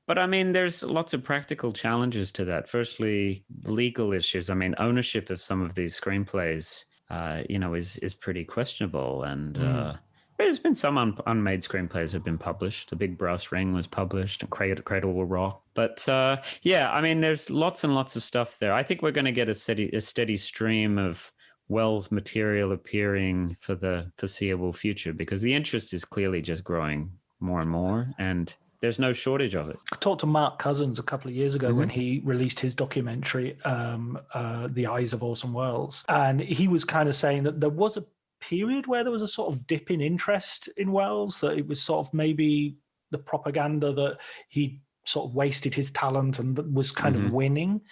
But there's lots of practical challenges to that. Firstly, legal issues. Ownership of some of these screenplays, is pretty questionable. And there's been some unmade screenplays have been published. The Big Brass Ring was published, and Cradle Will Rock. But there's lots and lots of stuff there. I think we're going to get a steady stream of Welles material appearing for the foreseeable future, because the interest is clearly just growing more and more, and there's no shortage of it. I talked to Mark Cousins a couple of years ago when he released his documentary, The Eyes of Orson Welles, and he was kind of saying that there was a period where there was a sort of dip in interest in Welles, that it was sort of maybe the propaganda that he sort of wasted his talent and was kind of winning.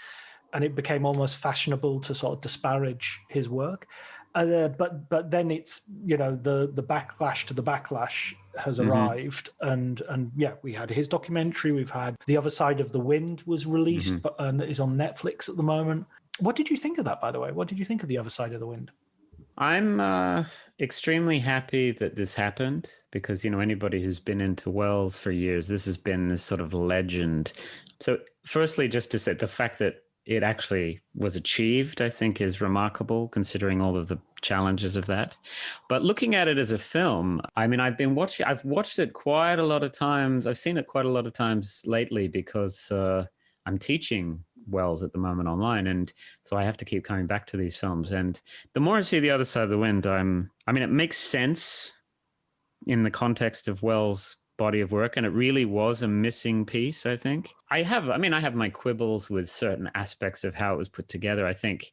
And it became almost fashionable to sort of disparage his work. But then it's, the backlash to the backlash has arrived. And we had his documentary. We've had The Other Side of the Wind was released and is on Netflix at the moment. What did you think of that, by the way? What did you think of The Other Side of the Wind? I'm extremely happy that this happened, because, anybody who's been into Welles for years, this has been this sort of legend. So firstly, just to say, the fact that it actually was achieved, I think, is remarkable, considering all of the challenges of that. But looking at it as a film, I've watched it quite a lot of times. I've seen it quite a lot of times lately, because I'm teaching Welles at the moment online. And so I have to keep coming back to these films. And the more I see The Other Side of the Wind, it makes sense in the context of Welles' body of work, and it really was a missing piece, I think. I have my quibbles with certain aspects of how it was put together. I think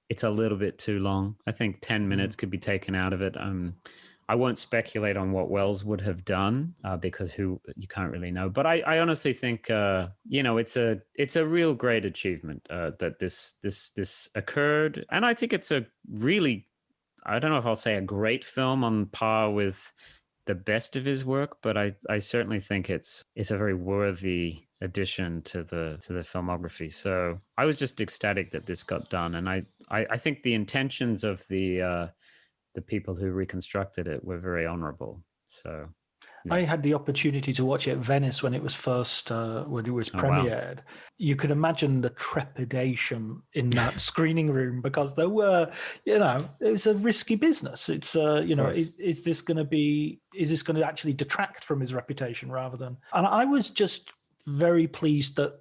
it's a little bit too long. I think 10 minutes could be taken out of it. I won't speculate on what Welles would have done, because you can't really know. But I honestly think it's a real great achievement that this occurred, and I think it's a really, I don't know if I'll say a great film on par with the best of his work, but I certainly think it's a very worthy addition to the filmography. So I was just ecstatic that this got done, and I think the intentions of the people who reconstructed it were very honorable. So yeah. I had the opportunity to watch it at Venice when it was premiered. Wow. You could imagine the trepidation in that screening room, because there were, it was a risky business. It's, is this going to actually detract from his reputation rather than? And I was just very pleased that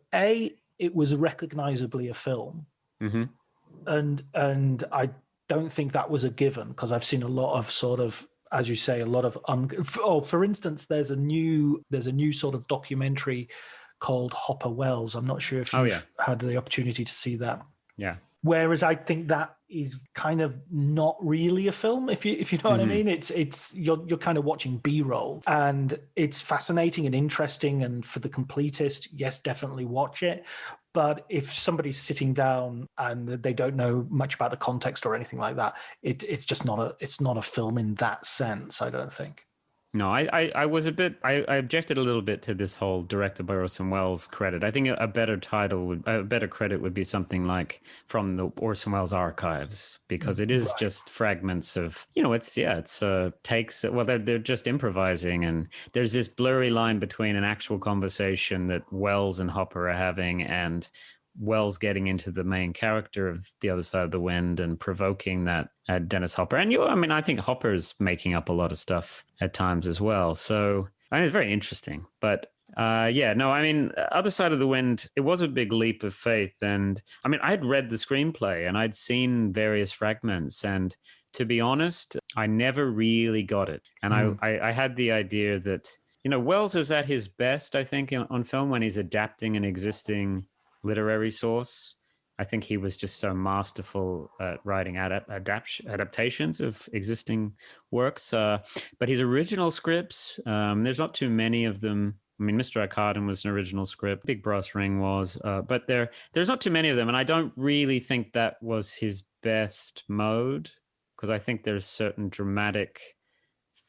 it was recognizably a film. Mm-hmm. And I don't think that was a given, because I've seen a lot of sort of, as you say, a lot of for instance, there's a new sort of documentary called Hopper Wells. I'm not sure if you've had the opportunity to see that. Yeah. Whereas I think that is kind of not really a film, if you know what I mean. It's you're kind of watching B-roll, and it's fascinating and interesting. And for the completist, yes, definitely watch it. But if somebody's sitting down and they don't know much about the context or anything like that, it's just not a film in that sense, I don't think. No, I was I objected a little bit to this whole directed by Orson Welles credit. I think a better credit would be something like From the Orson Welles Archives, because it is just fragments of, it's takes. Well, they're just improvising, and there's this blurry line between an actual conversation that Welles and Hopper are having and Welles getting into the main character of The Other Side of the Wind and provoking that at Dennis Hopper. And I think Hopper's making up a lot of stuff at times as well. So it's very interesting. But Other Side of the Wind, it was a big leap of faith. And I'd read the screenplay and I'd seen various fragments. And to be honest, I never really got it. And I had the idea that, Welles is at his best, I think, on film when he's adapting an existing literary source. I think he was just so masterful at writing adaptations of existing works. But his original scripts, there's not too many of them. Mr. Arkadin was an original script. Big Brass Ring was. But there's not too many of them. And I don't really think that was his best mode, because I think there's certain dramatic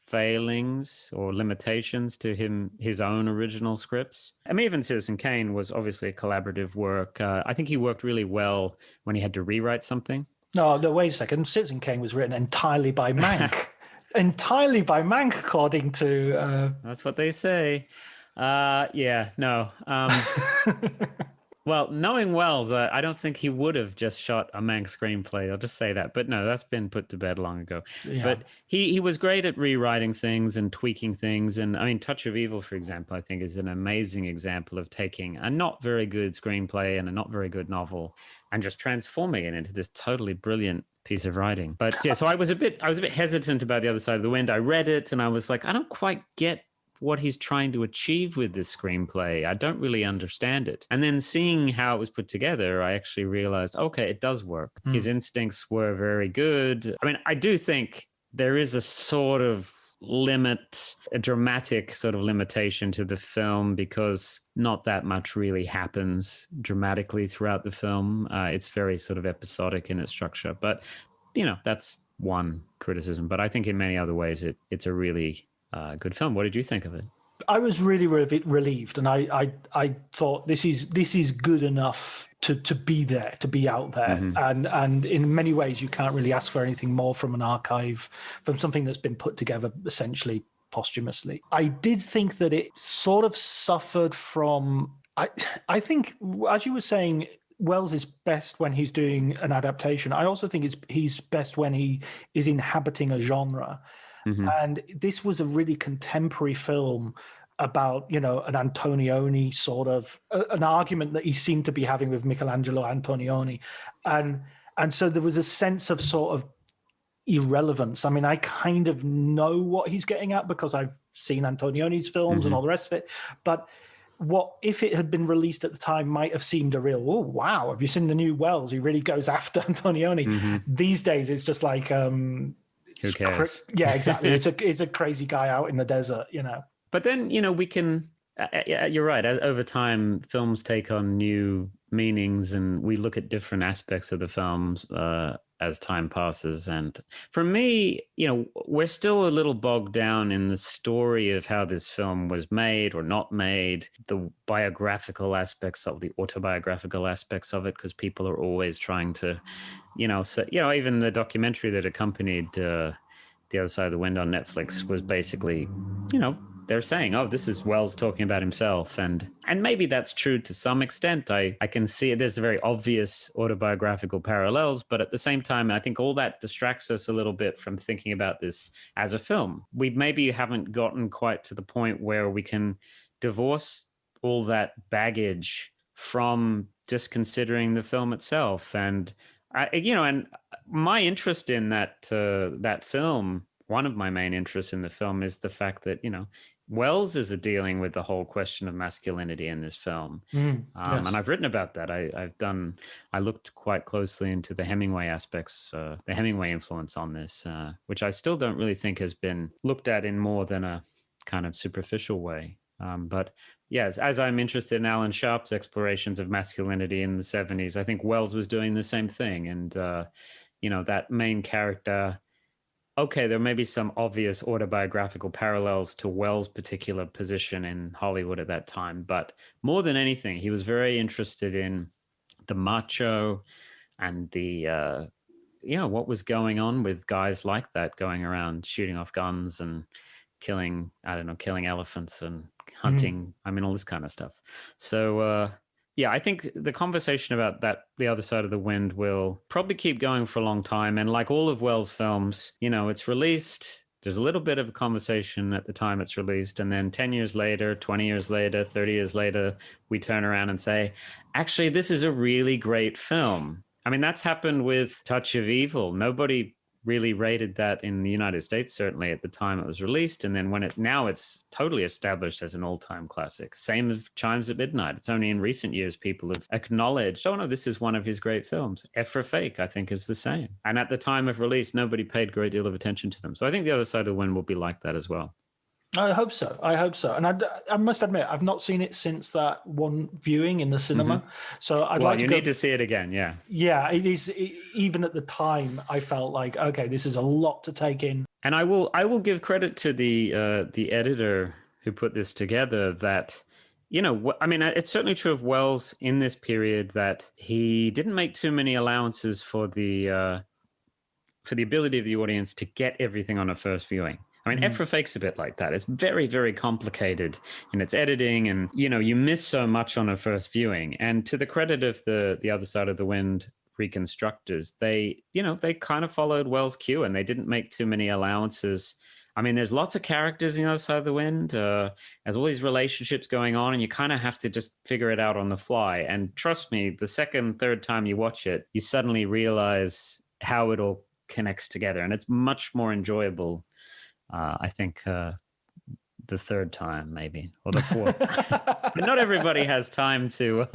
failings or limitations to his own original scripts. Even Citizen Kane was obviously a collaborative work. I think he worked really well when he had to rewrite something. No, wait a second. Citizen Kane was written entirely by Mank. Entirely by Mank, according to... That's what they say. Well, knowing Welles, I don't think he would have just shot a Mank screenplay. I'll just say that. But no, that's been put to bed long ago. Yeah. But he was great at rewriting things and tweaking things. And Touch of Evil, for example, I think is an amazing example of taking a not very good screenplay and a not very good novel and just transforming it into this totally brilliant piece of writing. But yeah, so I was a bit hesitant about The Other Side of the Wind. I read it and I was like, I don't quite get what he's trying to achieve with this screenplay. I don't really understand it. And then seeing how it was put together, I actually realized, okay, it does work. His instincts were very good. I do think there is a sort of a dramatic sort of limitation to the film, because not that much really happens dramatically throughout the film. It's very sort of episodic in its structure. But, that's one criticism. But I think in many other ways, it's a really good film. What did you think of it? I was really relieved, and I thought this is good enough to be there, to be out there, and in many ways you can't really ask for anything more from an archive, from something that's been put together essentially posthumously. I did think that it sort of suffered from. I think, as you were saying, Welles is best when he's doing an adaptation. I also think he's best when he is inhabiting a genre. And this was a really contemporary film about, an Antonioni sort of, an argument that he seemed to be having with Michelangelo Antonioni. And so there was a sense of sort of irrelevance. I kind of know what he's getting at because I've seen Antonioni's films and all the rest of it. But what, if it had been released at the time, might have seemed a real, oh, wow, have you seen the new Welles? He really goes after Antonioni. These days, it's just like... who cares? Yeah, exactly. It's a crazy guy out in the desert, But then, we can... you're right. Over time, films take on new meanings, and we look at different aspects of the films as time passes. And for me, we're still a little bogged down in the story of how this film was made or not made, the biographical aspects of the autobiographical aspects of it, because people are always trying to... even the documentary that accompanied The Other Side of the Wind on Netflix was basically, they're saying, oh, this is Welles talking about himself. And maybe that's true to some extent. I can see there's very obvious autobiographical parallels, but at the same time, I think all that distracts us a little bit from thinking about this as a film. We maybe haven't gotten quite to the point where we can divorce all that baggage from just considering the film itself. And and my interest in that film, one of my main interests in the film is the fact that, Wells is dealing with the whole question of masculinity in this film. Yes. And I've written about that. I looked quite closely into the Hemingway aspects, the Hemingway influence on this, which I still don't really think has been looked at in more than a kind of superficial way. But yes, as I'm interested in Alan Sharp's explorations of masculinity in the 70s, I think Wells was doing the same thing. And, that main character, okay, there may be some obvious autobiographical parallels to Wells' particular position in Hollywood at that time. But more than anything, he was very interested in the macho and the, what was going on with guys like that going around shooting off guns and killing elephants and hunting. All this kind of stuff. So, I think the conversation about The Other Side of the Wind will probably keep going for a long time. And like all of Wells' films, it's released. There's a little bit of a conversation at the time it's released. And then 10 years later, 20 years later, 30 years later, we turn around and say, actually, this is a really great film. That's happened with Touch of Evil. Nobody really rated that in the United States, certainly at the time it was released. And then now it's totally established as an all-time classic. Same with Chimes at Midnight. It's only in recent years people have acknowledged, oh no, this is one of his great films. F for Fake, I think, is the same. And at the time of release, nobody paid a great deal of attention to them. So I think The Other Side of the Wind will be like that as well. I hope so. And I must admit, I've not seen it since that one viewing in the cinema. So I'd like to you need to see it again. Yeah. Yeah, it is. Even at the time, I felt like, okay, this is a lot to take in. And I will give credit to the editor who put this together. That it's certainly true of Wells in this period that he didn't make too many allowances for the ability of the audience to get everything on a first viewing. F for Fake's a bit like that. It's very, very complicated in its editing, and you miss so much on a first viewing. And to the credit of the Other Side of the Wind reconstructors, they kind of followed Wells' cue, and they didn't make too many allowances. There's lots of characters in The Other Side of the Wind. There's all these relationships going on, and you kind of have to just figure it out on the fly. And trust me, the second, third time you watch it, you suddenly realize how it all connects together, and it's much more enjoyable. I think the third time, maybe, or the fourth. But not everybody has time to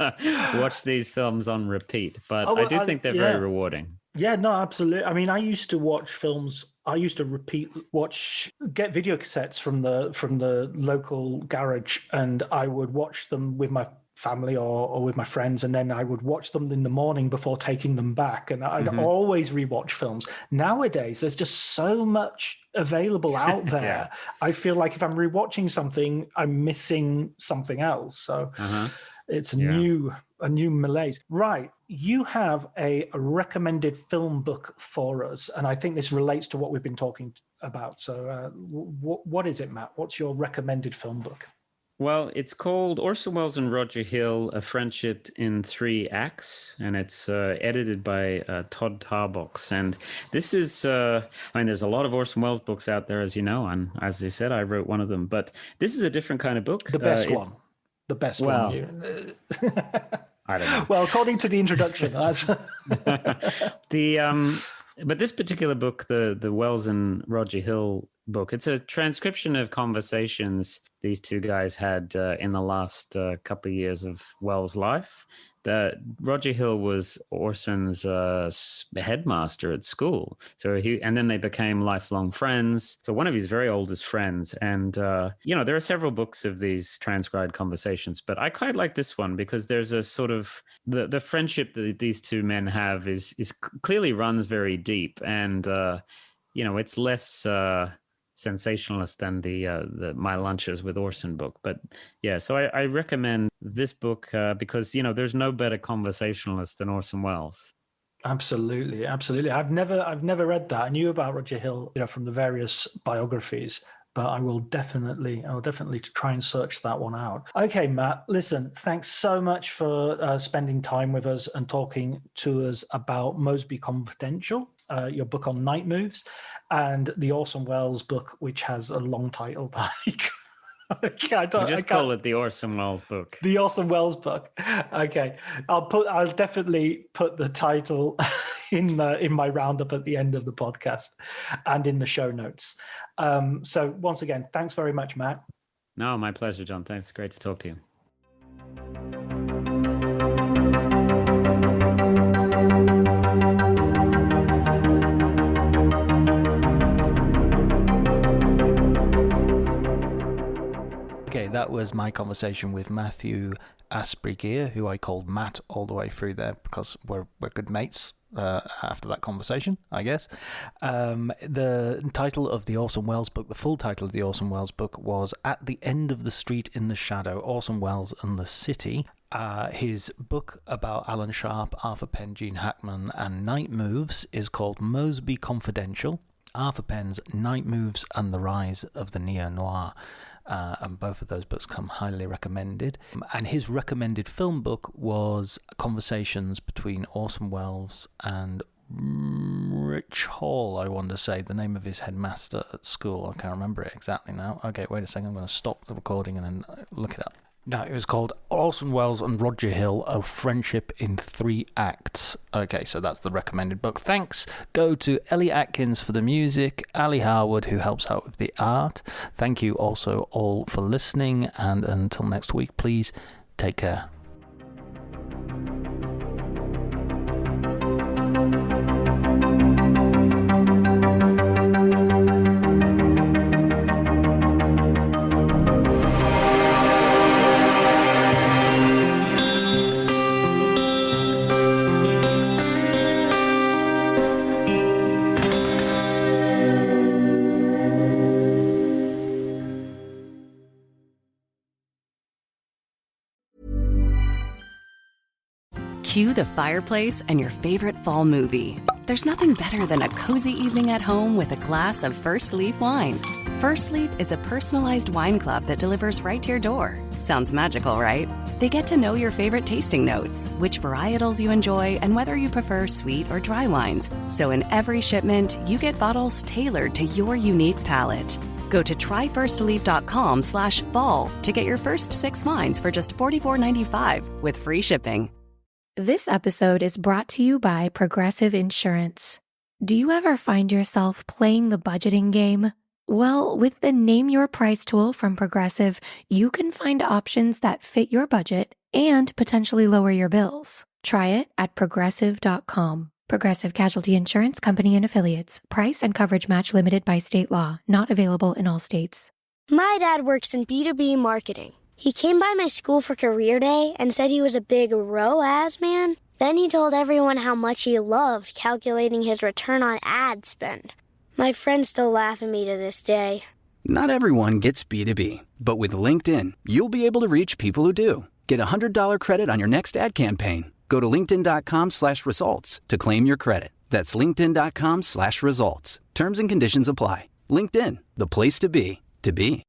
watch these films on repeat, but I do think they're very rewarding. Yeah, no, absolutely. I used to watch films. I used to get video cassettes from the local garage, and I would watch them with my family or with my friends, and then I would watch them in the morning before taking them back, and I'd always rewatch films. Nowadays there's just so much available out there. Yeah. I feel like if I'm rewatching something, I'm missing something else. So it's a new malaise. Right, you have a recommended film book for us, and I think this relates to what we've been talking about. So what is it, Matt? What's your recommended film book? Well, it's called Orson Welles and Roger Hill, A Friendship in 3 Acts, and it's edited by Todd Tarbox. And this is, there's a lot of Orson Welles books out there, as you know, and as you said, I wrote one of them. But this is a different kind of book. The best one. The best one. I don't know. Well, according to the introduction. But this particular book, the Welles and Roger Hill book, it's a transcription of conversations these two guys had in the last couple of years of Welles' life. Roger Hill was Orson's headmaster at school, and then they became lifelong friends. So one of his very oldest friends, and there are several books of these transcribed conversations, but I quite like this one because there's a sort of the friendship that these two men have is clearly runs very deep, and it's less sensationalist than the My Lunches with Orson book. But yeah, so I recommend this book because there's no better conversationalist than Orson Welles. Absolutely. I've never read that. I knew about Roger Hill from the various biographies, but I will definitely try and search that one out. Okay, Matt, listen, thanks so much for spending time with us and talking to us about Mosby Confidential, your book on night moves, and the Orson Welles book, which has a long title that Okay, I just call it the Orson Welles book. The Orson Welles book. Okay, I'll definitely put the title in my roundup at the end of the podcast and in the show notes. So once again, thanks very much, Matt. No, my pleasure, John. Thanks. Great to talk to you. Okay, that was my conversation with Matthew Asprey, who I called Matt all the way through there because we're good mates after that conversation, I guess. The title of the Orson Welles book, the full title of the Orson Welles book was At the End of the Street in the Shadow, Orson Welles and the City. His book about Alan Sharp, Arthur Penn, Gene Hackman and Night Moves is called Mosby Confidential, Arthur Penn's Night Moves and the Rise of the Neo-Noir. And both of those books come highly recommended. And his recommended film book was Conversations between Orson Welles and Rich Hall, I want to say, the name of his headmaster at school. I can't remember it exactly now. Okay, wait a second, I'm going to stop the recording and then look it up. No, it was called Orson Welles and Roger Hill, A Friendship in 3 Acts. Okay, so that's the recommended book. Thanks go to Ellie Atkins for the music, Ali Harwood, who helps out with the art. Thank you also all for listening, and until next week, please take care. Cue the fireplace and your favorite fall movie. There's nothing better than a cozy evening at home with a glass of First Leaf wine. First Leaf is a personalized wine club that delivers right to your door. Sounds magical, right? They get to know your favorite tasting notes, which varietals you enjoy, and whether you prefer sweet or dry wines. So in every shipment, you get bottles tailored to your unique palate. Go to tryfirstleaf.com/fall to get your first 6 wines for just $44.95 with free shipping. This episode is brought to you by Progressive Insurance. Do you ever find yourself playing the budgeting game? Well, with the Name Your Price tool from Progressive, you can find options that fit your budget and potentially lower your bills. Try it at Progressive.com. Progressive Casualty Insurance Company and Affiliates. Price and coverage match limited by state law. Not available in all states. My dad works in B2B marketing. He came by my school for career day and said he was a big ROAS man. Then he told everyone how much he loved calculating his return on ad spend. My friends still laugh at me to this day. Not everyone gets B2B, but with LinkedIn, you'll be able to reach people who do. Get a $100 credit on your next ad campaign. Go to linkedin.com/results to claim your credit. That's linkedin.com/results. Terms and conditions apply. LinkedIn, the place to be, to be.